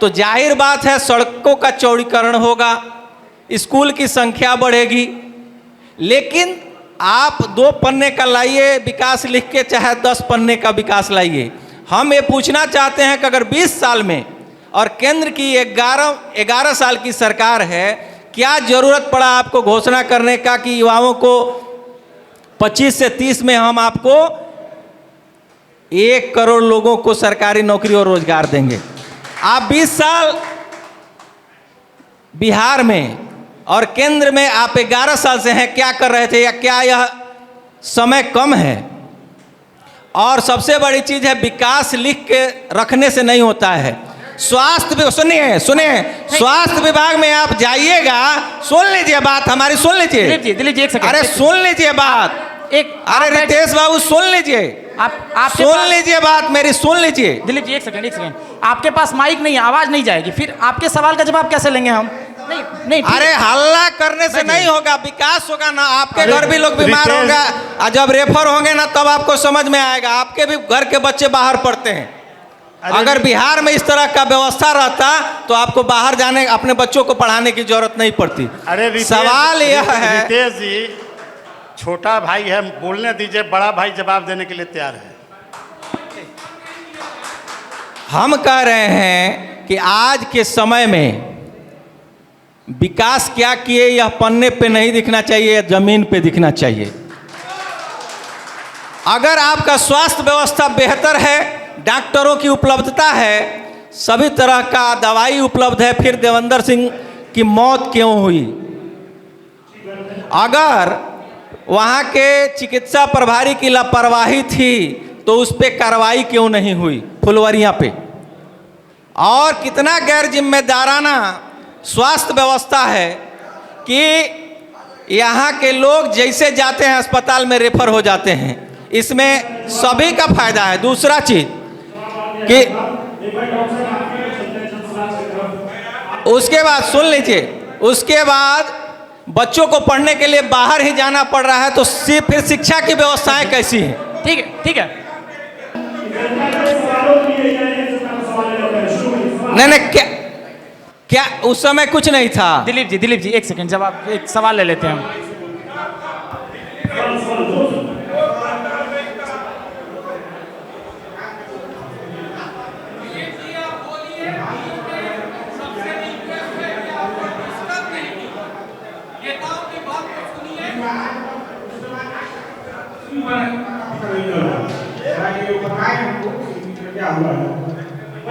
तो जाहिर बात है सड़कों का चौड़ीकरण होगा, स्कूल की संख्या बढ़ेगी। लेकिन आप 2 पन्ने का लाइए विकास लिख के, चाहे 10 पन्ने का विकास लाइए। हम ये पूछना चाहते हैं कि अगर 20 साल में और केंद्र की 11 साल की सरकार है, क्या जरूरत पड़ा आपको घोषणा करने का कि युवाओं को 25 से 30 में हम आपको 1 करोड़ लोगों को सरकारी नौकरी और रोजगार देंगे। आप 20 साल बिहार में और केंद्र में आप 11 साल से हैं, क्या कर रहे थे, या क्या यह समय कम है? और सबसे बड़ी चीज है विकास लिख के रखने से नहीं होता है। स्वास्थ्य सुनिए स्वास्थ्य विभाग में आप जाइएगा, सुन लीजिए बात हमारी, सुन लीजिए दिलीप जी एक सेकंड। अरे सुन लीजिए बात, अरे रितेश बाबू सुन लीजिए, आप सुन लीजिए बात मेरी, सुन लीजिए। दिलीप जी एक सेकंड। आपके पास माइक नहीं है, आवाज नहीं जाएगी, फिर आपके सवाल का जवाब कैसे लेंगे हम? नहीं अरे हल्ला करने से नहीं होगा, विकास होगा ना। आपके घर भी लोग बीमार होंगे और जब रेफर होंगे ना तब आपको समझ में आएगा। आपके भी घर के बच्चे बाहर पढ़ते हैं। अगर बिहार में इस तरह का व्यवस्था रहता तो आपको बाहर जाने, अपने बच्चों को पढ़ाने की जरूरत नहीं पड़ती। अरे सवाल यह है, रितेश जी छोटा भाई है, बोलने दीजिए, बड़ा भाई जवाब देने के लिए तैयार है। हम कह रहे हैं कि आज के समय में विकास क्या किए यह पन्ने पे नहीं दिखना चाहिए, जमीन पे दिखना चाहिए। अगर आपका स्वास्थ्य व्यवस्था बेहतर है, डॉक्टरों की उपलब्धता है, सभी तरह का दवाई उपलब्ध है, फिर देवेंद्र सिंह की मौत क्यों हुई? अगर वहाँ के चिकित्सा प्रभारी की लापरवाही थी तो उस पर कार्रवाई क्यों नहीं हुई फुलवरियाँ पे? और कितना गैर जिम्मेदाराना स्वास्थ्य व्यवस्था है कि यहाँ के लोग जैसे जाते हैं अस्पताल में रेफर हो जाते हैं। इसमें सभी का फायदा है। दूसरा चीज कि उसके बाद सुन लीजिए, उसके बाद बच्चों को पढ़ने के लिए बाहर ही जाना पड़ रहा है, तो फिर शिक्षा की व्यवस्थाएं कैसी हैं? ठीक है। नहीं क्या उस समय कुछ नहीं था? दिलीप जी एक सेकंड, जवाब एक सवाल ले लेते हैं हम।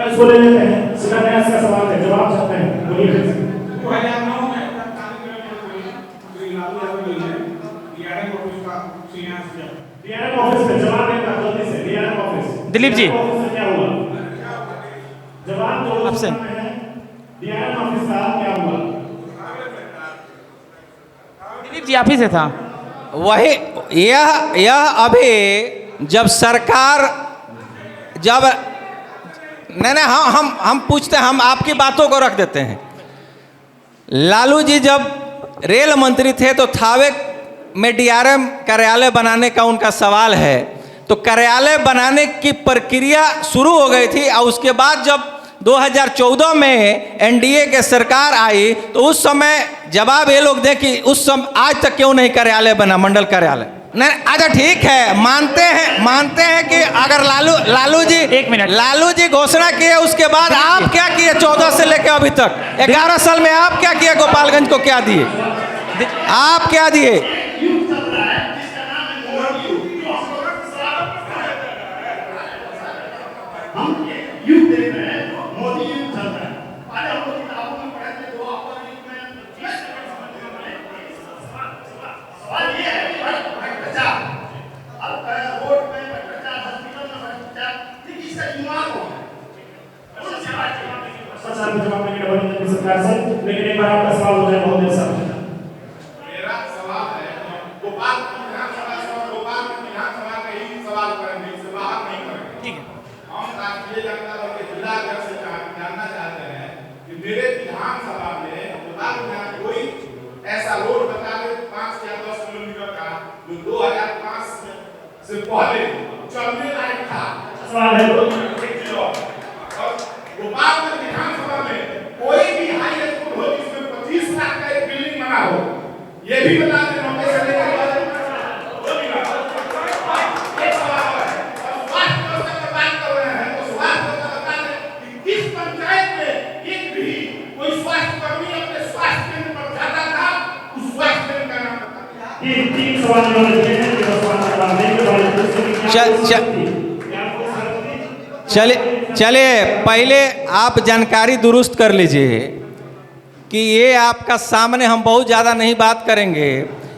इसको ले लेते हैं। शिलान्यास का सवाल है, जवाब चाहते हैं, बोलिए। 2009 में डीआरएम ऑफिस में जवाब देना जल्दी से, डीआरएम ऑफिस। दिलीप जी क्या हुआ? जवाब जो आपसे डीआरएम ऑफिस का क्या हुआ? दिलीप जी आप ही से था। वही यह अभी जब सरकार नहीं, हम पूछते हैं, हम आपकी बातों को रख देते हैं। लालू जी जब रेल मंत्री थे तो थावे में डीआरएम कार्यालय बनाने का उनका सवाल है, तो कार्यालय बनाने की प्रक्रिया शुरू हो गई थी और उसके बाद जब 2014 में एनडीए के सरकार आई तो उस समय जवाब ये लोग दें कि उस समय आज तक क्यों नहीं कार्यालय बना, मंडल कार्यालय। नहीं, अच्छा ठीक है, मानते हैं कि अगर लालू जी 1 मिनट, लालू जी घोषणा किए, उसके बाद आप क्या किए 14 से लेकर अभी तक 11 साल में आप क्या किए, गोपालगंज को क्या दिए, आप क्या दिए? लेकिन एक बार आपका सवाल हो जाए बहुत देर साहब। मेरा सवाल है, गोपाल विधानसभा का ही सवाल करेंगे, इससे बाहर नहीं करेंगे। ठीक है। हम राष्ट्रीय जनता दल के जिला अध्यक्ष से जानना चाहते हैं कि मेरे विधानसभा में कोई ऐसा रोड बता दे 5 या 10 किलोमीटर का जो 2005 से पहले चलने लायक था। सवाल है और गोपालगंज विधानसभा में कोई भी हाई स्कूल हो जिसमें 25 लाख का एक बिल्डिंग बना हो, ये भी बता दें। नौकरी से लेकर एक सवाल है, और स्वास्थ्य व्यवस्था की बात कर रहे हैं तो स्वास्थ्य व्यवस्था बता दें कि किस पंचायत में एक भी कोई स्वास्थ्य कर्मी अपने स्वास्थ्य केंद्र पर जाता था, उस स्वास्थ्य केंद्र का नाम बता। तीन सवाल उन्होंने दिए हैं, चलिए पहले आप जानकारी दुरुस्त कर लीजिए कि ये आपका सामने, हम बहुत ज़्यादा नहीं बात करेंगे।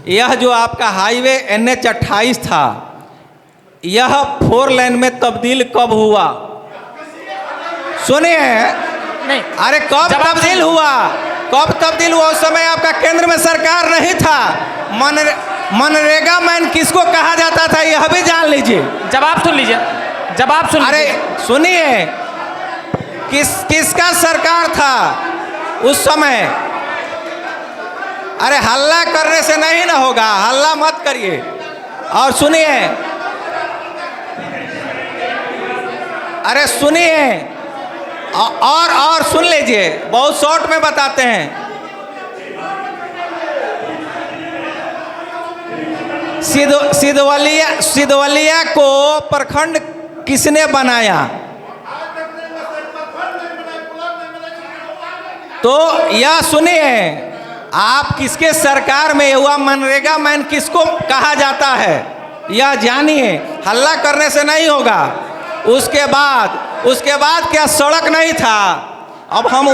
यह जो आपका हाईवे NH-28 था, यह 4 लेन में तब्दील कब हुआ? सुनिए, नहीं, अरे कब तब्दील हुआ? कब तब्दील हुआ? उस समय आपका केंद्र में सरकार नहीं था। मनरेगा मैन किसको कहा जाता था, यह भी जान लीजिए। जवाब सुन लीजिए, जवाब सुन लीजिए। अरे सुनिए, किसका सरकार था उस समय? अरे हल्ला करने से नहीं ना होगा, हल्ला मत करिए। और सुनिए, अरे सुनिए, और सुन लीजिए, बहुत शॉर्ट में बताते हैं। सिद्धवलिया को प्रखंड किसने बनाया? तो यह सुनिए, आप किसके सरकार में हुआ? मनरेगा मैन किसको कहा जाता है, यह जानिए। हल्ला करने से नहीं होगा। उसके बाद क्या सड़क नहीं था? अब हम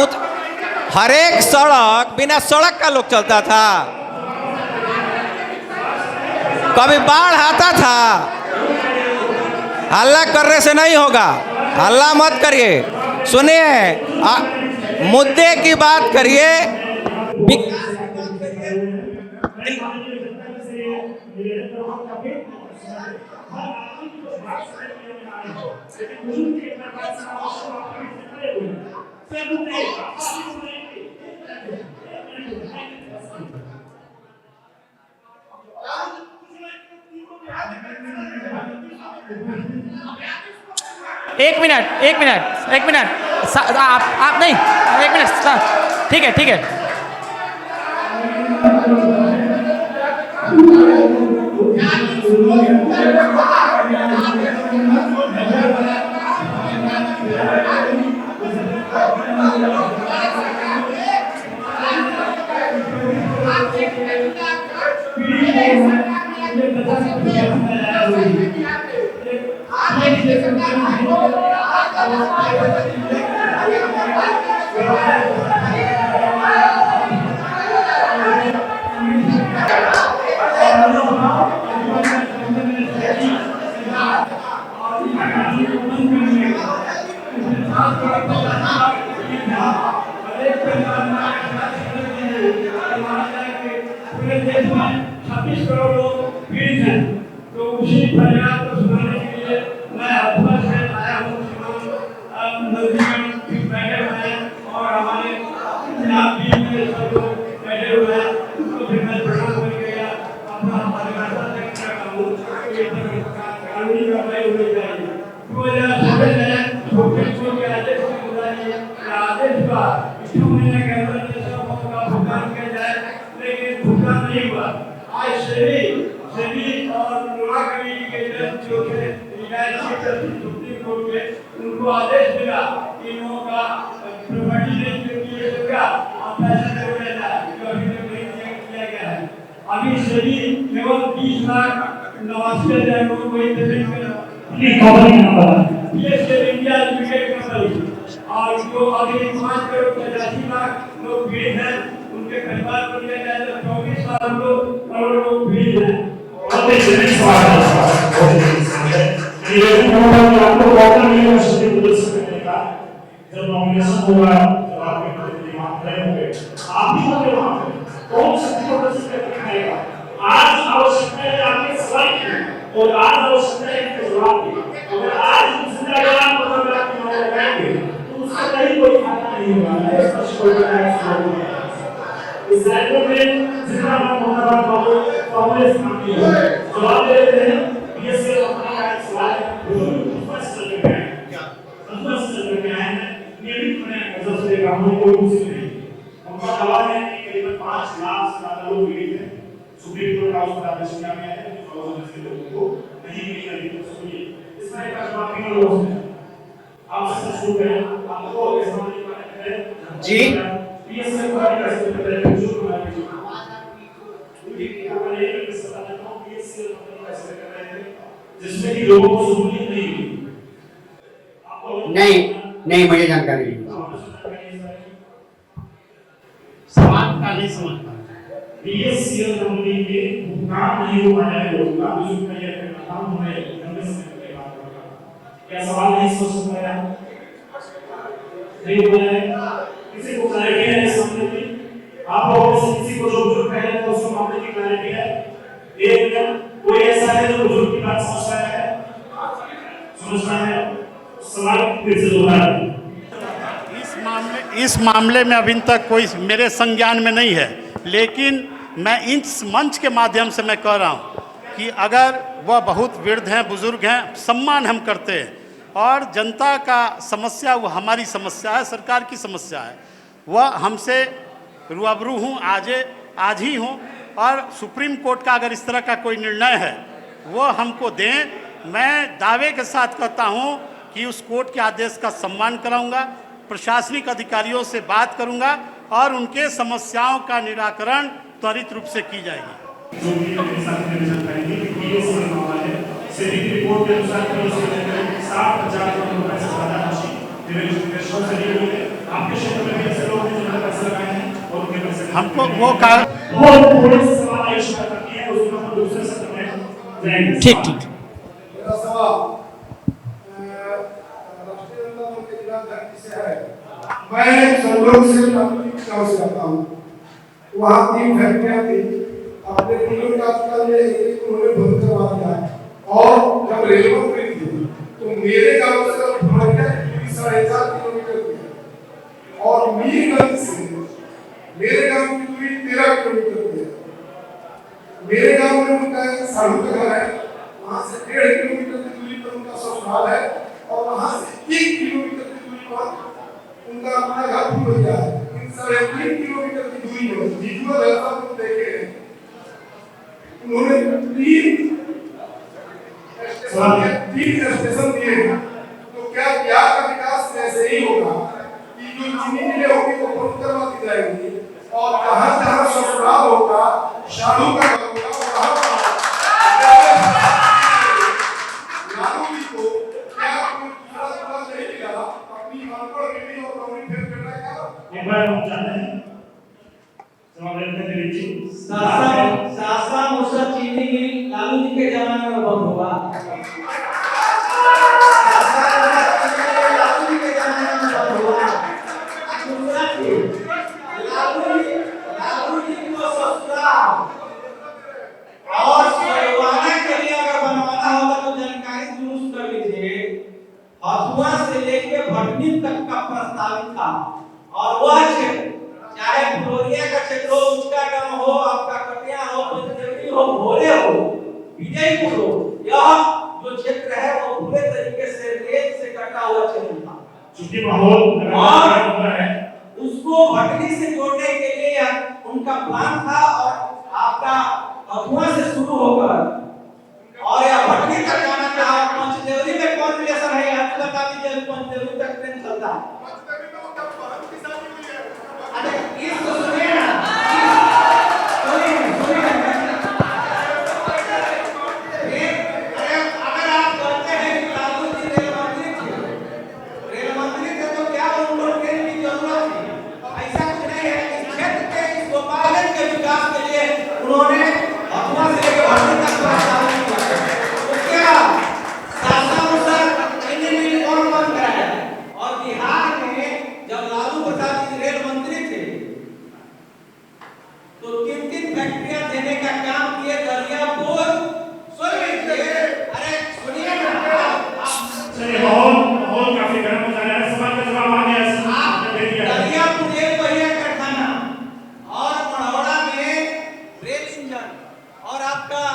हर एक सड़क, बिना सड़क का लोग चलता था? कभी बाढ़ आता था? हल्ला करने से नहीं होगा, हल्ला मत करिए। सुनिए, मुद्दे की बात करिए। एक मिनट आप नहीं, 1 मिनट, ठीक है। उसी फरियाद को सुनाने के लिए मैं अफवाह से आया हूँ। नहीं हुआ। आज सेबी और लोहा कमेटी के जज जो थे सुप्रीम कोर्ट के, उनको आदेश मिला कि इन लोगों का प्रॉपर्टी रेजिस्ट्री होगा और पैसा देना जाए, जो अभी तक नहीं किया गया है। अभी सेबी केवल 20 लाख 89,000 लोगों को इंटरनेट में ये सेबी इंडिया लिमिटेड कंपनी, और जो अभी 5 करोड़ 85 लाख लोग पीड़ित हैं, उनके परिवार को दिया जाए तो 24 लाख करोड़ लोग पीड़ित हैं। जब नॉमिनेशन होगा, जब आपके दिमाग खड़े होंगे, आप ही होंगे वहां पे, कौन शक्ति को प्रदर्शित करके दिखाएगा? आज आवश्यकता है आपके सवाल की, और आज आवश्यकता है इनके जवाब की। अगर आज जिंदा जवान फोटोग्राफ की नजर लगाएंगे तो उसका कहीं कोई फायदा नहीं होगा। इस पर कोई इस राज्य में जितना मन होता है कांग्रेस कामती है। जवाब दे रहे हैं बीएसए अपना का सवाल उनका दावा है कि करीबन 5 लाख से ज्यादा लोग पीड़ित हैं। सुप्रीम कोर्ट का उस पर आदेश किया गया है कि लोगों को नहीं मिली अभी तक सुनिए। इसमें एक जवाब भी लोग हैं। आप सब शुरू करें, आपको इस मामले में जी बीएसए को कैसे पता है जो हमारे जो ये भी सवाल है तो बीएसए कैसे कर रहे हैं जिसमें कि लोगों को सहूलियत नहीं मिली। नहीं मुझे जानकारी नहीं। सवाल का नहीं समझ पाया। बीएससीएल कंपनी के भुगतान नहीं हो पाया है लोगों का, जो का ये काम होने लंबे समय के बाद होगा। क्या सवाल नहीं समझ सकता है? नहीं हो रहा है। किसी को क्लैरिटी है इस मामले की? आप लोगों में से किसी को जो बुजुर्ग कहे तो उसको मामले की क्लैरिटी है? एक मिनट, कोई ऐसा है जो बुजुर्ग की बात समझ रहा है? समझ रहा है? सवाल फिर से दोहरा है। इस मामले में अभी तक कोई मेरे संज्ञान में नहीं है, लेकिन मैं इस मंच के माध्यम से मैं कह रहा हूँ कि अगर वह बहुत वृद्ध हैं, बुजुर्ग हैं, सम्मान हम करते हैं, और जनता का समस्या वो हमारी समस्या है, सरकार की समस्या है, वह हमसे रूबरू हूँ, आज ही हूँ, और सुप्रीम कोर्ट का अगर इस तरह का कोई निर्णय है वो हमको दें। मैं दावे के साथ कहता हूँ कि उस कोर्ट के आदेश का सम्मान कराऊंगा, प्रशासनिक अधिकारियों से बात करूंगा और उनके समस्याओं का निराकरण त्वरित रूप से की जाएगी। जो भी मेरे साथ में जानकारी है कि बीएससी का मामला है, सेबी की रिपोर्ट के अनुसार 60,000 करोड़ रुपए से ज्यादा राशि इन्वेस्टमेंट से ली हुई है। आपके क्षेत्र में भी ऐसे लोग हैं जिन्होंने पैसे लगाए हैं और उनके पैसे हमको वो थोड़े से सवाल आयुष करती है, उसको हम दूसरे सत्र में जाएंगे। ठीक मेरा सवाल मैं संयोग से गाँव से आता हूँ, वहाँ 3 फैक्ट्रियाँ थी, अपने तीनों का उन्होंने बंद करवा दिया है। और जब रेलवे खुली थी तो मेरे गांव से 4.5 किलोमीटर की है, और मीरगंज से मेरे गांव की दूरी 13 किलोमीटर की है। मेरे गांव में उनका साधु का घर है, वहाँ से 1.5 किलोमीटर की दूरी पर उनका ससुराल है, और वहाँ से 1 किलोमीटर की दूरी पर उनका अपना घर भी हो गया है। इन 3.5 किलोमीटर की दूरी में विजुअल ऐसा लोग देखे हैं, उन्होंने 3 स्टेशन दिए हैं। तो क्या बिहार का विकास ऐसे ही होगा कि जो चीनी मिलें होगी वो बंद करवा दी जाएंगी, और जहाँ जहाँ ससुराल होगा, साधु का घर होगा, लालू जी को क्या कोई दूसरा नहीं मिला? अपनी अनपढ़ बेटी और नौकरी फेल करना क्या? एक बार हम जाते हैं जवाब देते हैं दिलीप जी। शास्त्रा मुसा चीनी मिल लालू जी के जमाने में बंद हुआ। लालू जी के जमाने में बंद हुआ। लालू जी को ससुराल और सरवाना के लिए अगर बनवाना होगा तो जानकारी दुरुस्त कर लीजिए। हथुआ से लेके भटनी तक का प्रस्तावित था, और वह क्षेत्र चाहे फ्लोरिया का क्षेत्र हो, उसका गांव हो, आपका कटिया हो, पंचदेवरी हो, भोले हो, विजयपुर हो, यह जो क्षेत्र है वो पूरे तरीके से रेत से कटा हुआ क्षेत्र था। चूंकि माहौल है उसको भटनी से जोड़ने के लिए उनका प्लान था, और आप आपका हथुआ से शुरू होकर और या भटनी तक जाना चाहे, पंचदेवरी में कौन रिलेशन है आप बता दीजिए। पंचदेवरी तक ट्रेन चलता है। अरे इस तो सुनिए ना, अगर आप कहते हैं कि लालू जी रेल मंत्री थे तो क्या उनको ट्रेन की जरूरत थी? ऐसा कुछ नहीं है। इस क्षेत्र के इस गोपालगंज के विकास के लिए उन्होंने हथुआ से लेकर भटनी तक प्रस्ताव किया। तो क्या शासनानुसार चीनी मिल कौन बंद कराया? और बिहार में जब लालू प्रसाद जी रेल मंत्री थे तो 3-3 फैक्ट्रियां देने का काम किए। दरियापुर सुन लीजिए, अरे सुनिए ना, चलिए माहौल काफी गर्म हो जा रहा है। सवाल का जवाब आ गया है। आपने दे दिया। दरियापुर एक पहिया कारखाना और मढ़ौरा में रेल इंजन और आपका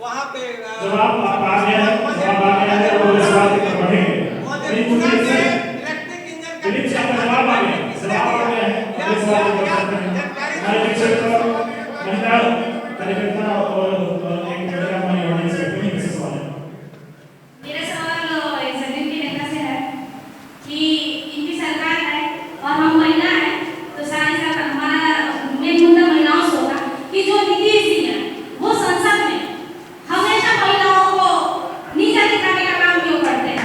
वहां पे जवाब आ गया है। जवाब आ गया है और सवाल की तरफ बढ़ेंगे। इलेक्ट्रिक इंजन का दिलीप जी का जवाब आ गया है। जवाब आ गया है। अगले सवाल की तरफ बढ़ते हैं। हमारे पीछे महिला कार्यकर्ता और एक महिला हमारी ऑडियंस में कोई विशेष सवाल है। मेरा सवाल जमीन के नेता से है कि इनकी सरकार है और हम महिला हैं, तो साथ ही साथ हमारा मेन मुद्दा महिलाओं से होगा कि जो नीतीश जी हैं वो संसद में हमेशा महिलाओं को नीचा दिखाने का काम क्यों करते हैं?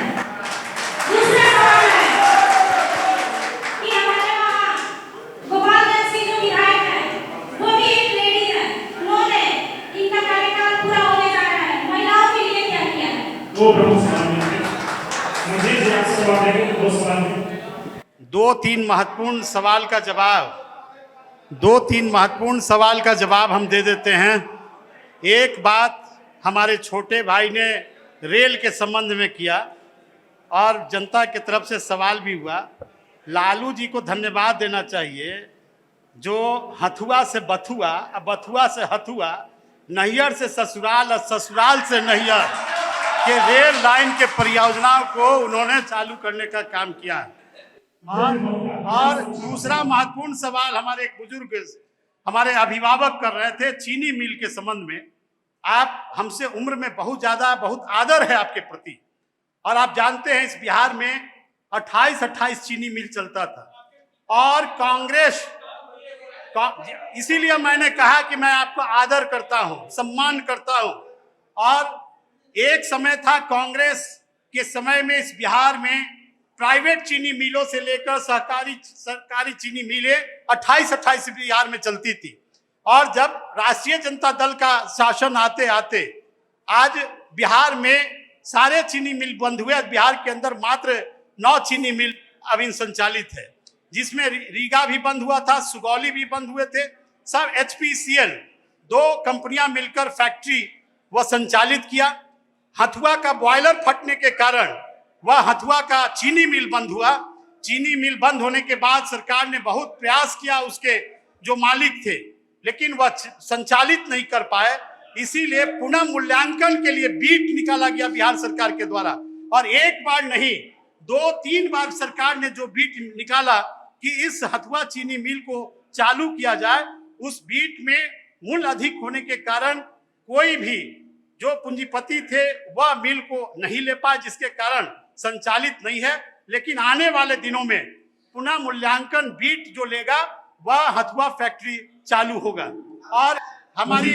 दूसरा सवाल है कि हमारे वहाँ गोपालगंज की जो विधायक है वो भी एक लेडी है, उन्होंने इनका कार्यकाल पूरा होने जा रहा है, महिलाओं के लिए क्या किया है? दो प्रमुख सवाल हैं। मुझे जी आपसे जवाब देंगे तो दो सवाल हैं। 2-3 महत्वपूर्ण सवाल का जवाब हम दे देते हैं। एक बात हमारे छोटे भाई ने रेल के संबंध में किया और जनता की तरफ से सवाल भी हुआ। लालू जी को धन्यवाद देना चाहिए जो हथुआ से बथुआ, बथुआ से हथुआ, नैहर से ससुराल और ससुराल से नैहर के रेल लाइन के परियोजनाओं को उन्होंने चालू करने का काम किया है। और दूसरा महत्वपूर्ण सवाल हमारे एक बुजुर्ग, हमारे अभिभावक कर रहे थे चीनी मिल के संबंध में। आप हमसे उम्र में बहुत ज्यादा, बहुत आदर है आपके प्रति, और आप जानते हैं इस बिहार में 28 चीनी मिल चलता था और कांग्रेस, इसीलिए मैंने कहा कि मैं आपको आदर करता हूं, सम्मान करता हूं। और एक समय था कांग्रेस के समय में इस बिहार में प्राइवेट चीनी मिलों से लेकर सरकारी चीनी मिलें 28 बिहार में चलती थी। और जब राष्ट्रीय जनता दल का शासन आते आते आज बिहार में सारे चीनी मिल बंद हुए। बिहार के अंदर मात्र 9 चीनी मिल अभी संचालित है, जिसमें रीगा भी बंद हुआ था, सुगौली भी बंद हुए थे। सब HPCL 2 कंपनियां मिलकर फैक्ट्री वह संचालित किया। हथुआ का बॉयलर फटने के कारण वह हथुआ का चीनी मिल बंद हुआ। चीनी मिल बंद होने के बाद सरकार ने बहुत प्रयास किया उसके जो मालिक थे, लेकिन वह संचालित नहीं कर पाए। इसीलिए पुनः मूल्यांकन के लिए बीट निकाला गया बिहार सरकार के द्वारा, और एक बार नहीं 2-3 बार सरकार ने जो बीट निकाला कि इस हथुआ चीनी मिल को चालू किया जाए। उस बीट में मूल्य अधिक होने के कारण कोई भी जो पूंजीपति थे वह मिल को नहीं ले पाए, जिसके कारण संचालित नहीं है। लेकिन आने वाले दिनों में पुनः मूल्यांकन बीट जो लेगा वह हथुआ फैक्ट्री चालू होगा। और हमारी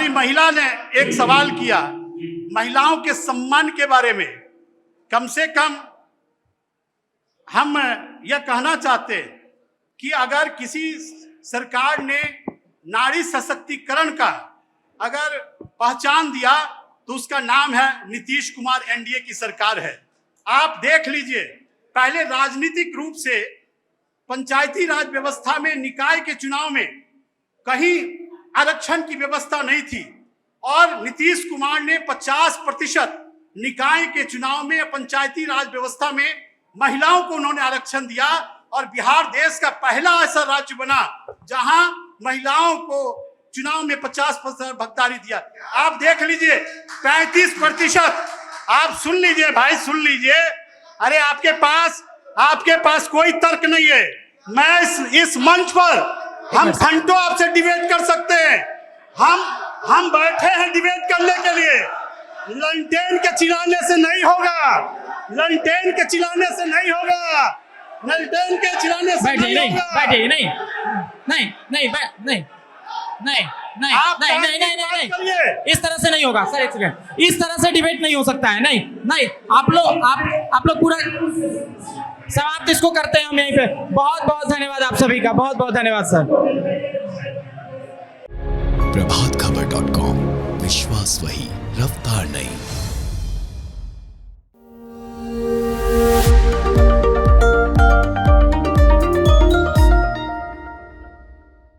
महिला ने एक सवाल किया महिलाओं के सम्मान के बारे में। कम से कम हम यह कहना चाहते हैं कि अगर किसी सरकार ने नारी सशक्तिकरण का अगर पहचान दिया तो उसका नाम है नीतीश कुमार, NDA की सरकार है। आप देख लीजिए, पहले राजनीतिक रूप से पंचायती राज व्यवस्था में निकाय के चुनाव में कहीं आरक्षण की व्यवस्था नहीं थी, और नीतीश कुमार ने 50% निकाय के चुनाव में पंचायती राज व्यवस्था में महिलाओं को उन्होंने आरक्षण दिया। और बिहार देश का पहला ऐसा राज्य बना जहां महिलाओं को चुनाव में 50% भागीदारी दिया। आप देख लीजिए 35%। आप सुन लीजिए भाई, सुन लीजिए। अरे आपके पास कोई तर्क नहीं है। मैं इस मंच पर हम घंटों आपसे डिबेट कर सकते हैं। हम बैठे हैं डिबेट करने के लिए। लंटेन के चिल्लाने से नहीं होगा, लंटेन के चिल्लाने से नहीं होगा, लंटेन के चिल्लाने से नहीं होगा। बैठिए, नहीं नहीं नहीं नहीं नहीं नहीं नहीं नहीं नहीं नहीं, इस तरह से नहीं होगा सर। एक सेकंड, इस तरह से डिबेट नहीं हो सकता है। नहीं नहीं, आप लोग पूरा समाप्त इसको करते हैं हम यहीं पे। बहुत बहुत धन्यवाद आप सभी का, बहुत बहुत धन्यवाद सर। प्रभात खबर.com, विश्वास वही, रफ्तार नहीं।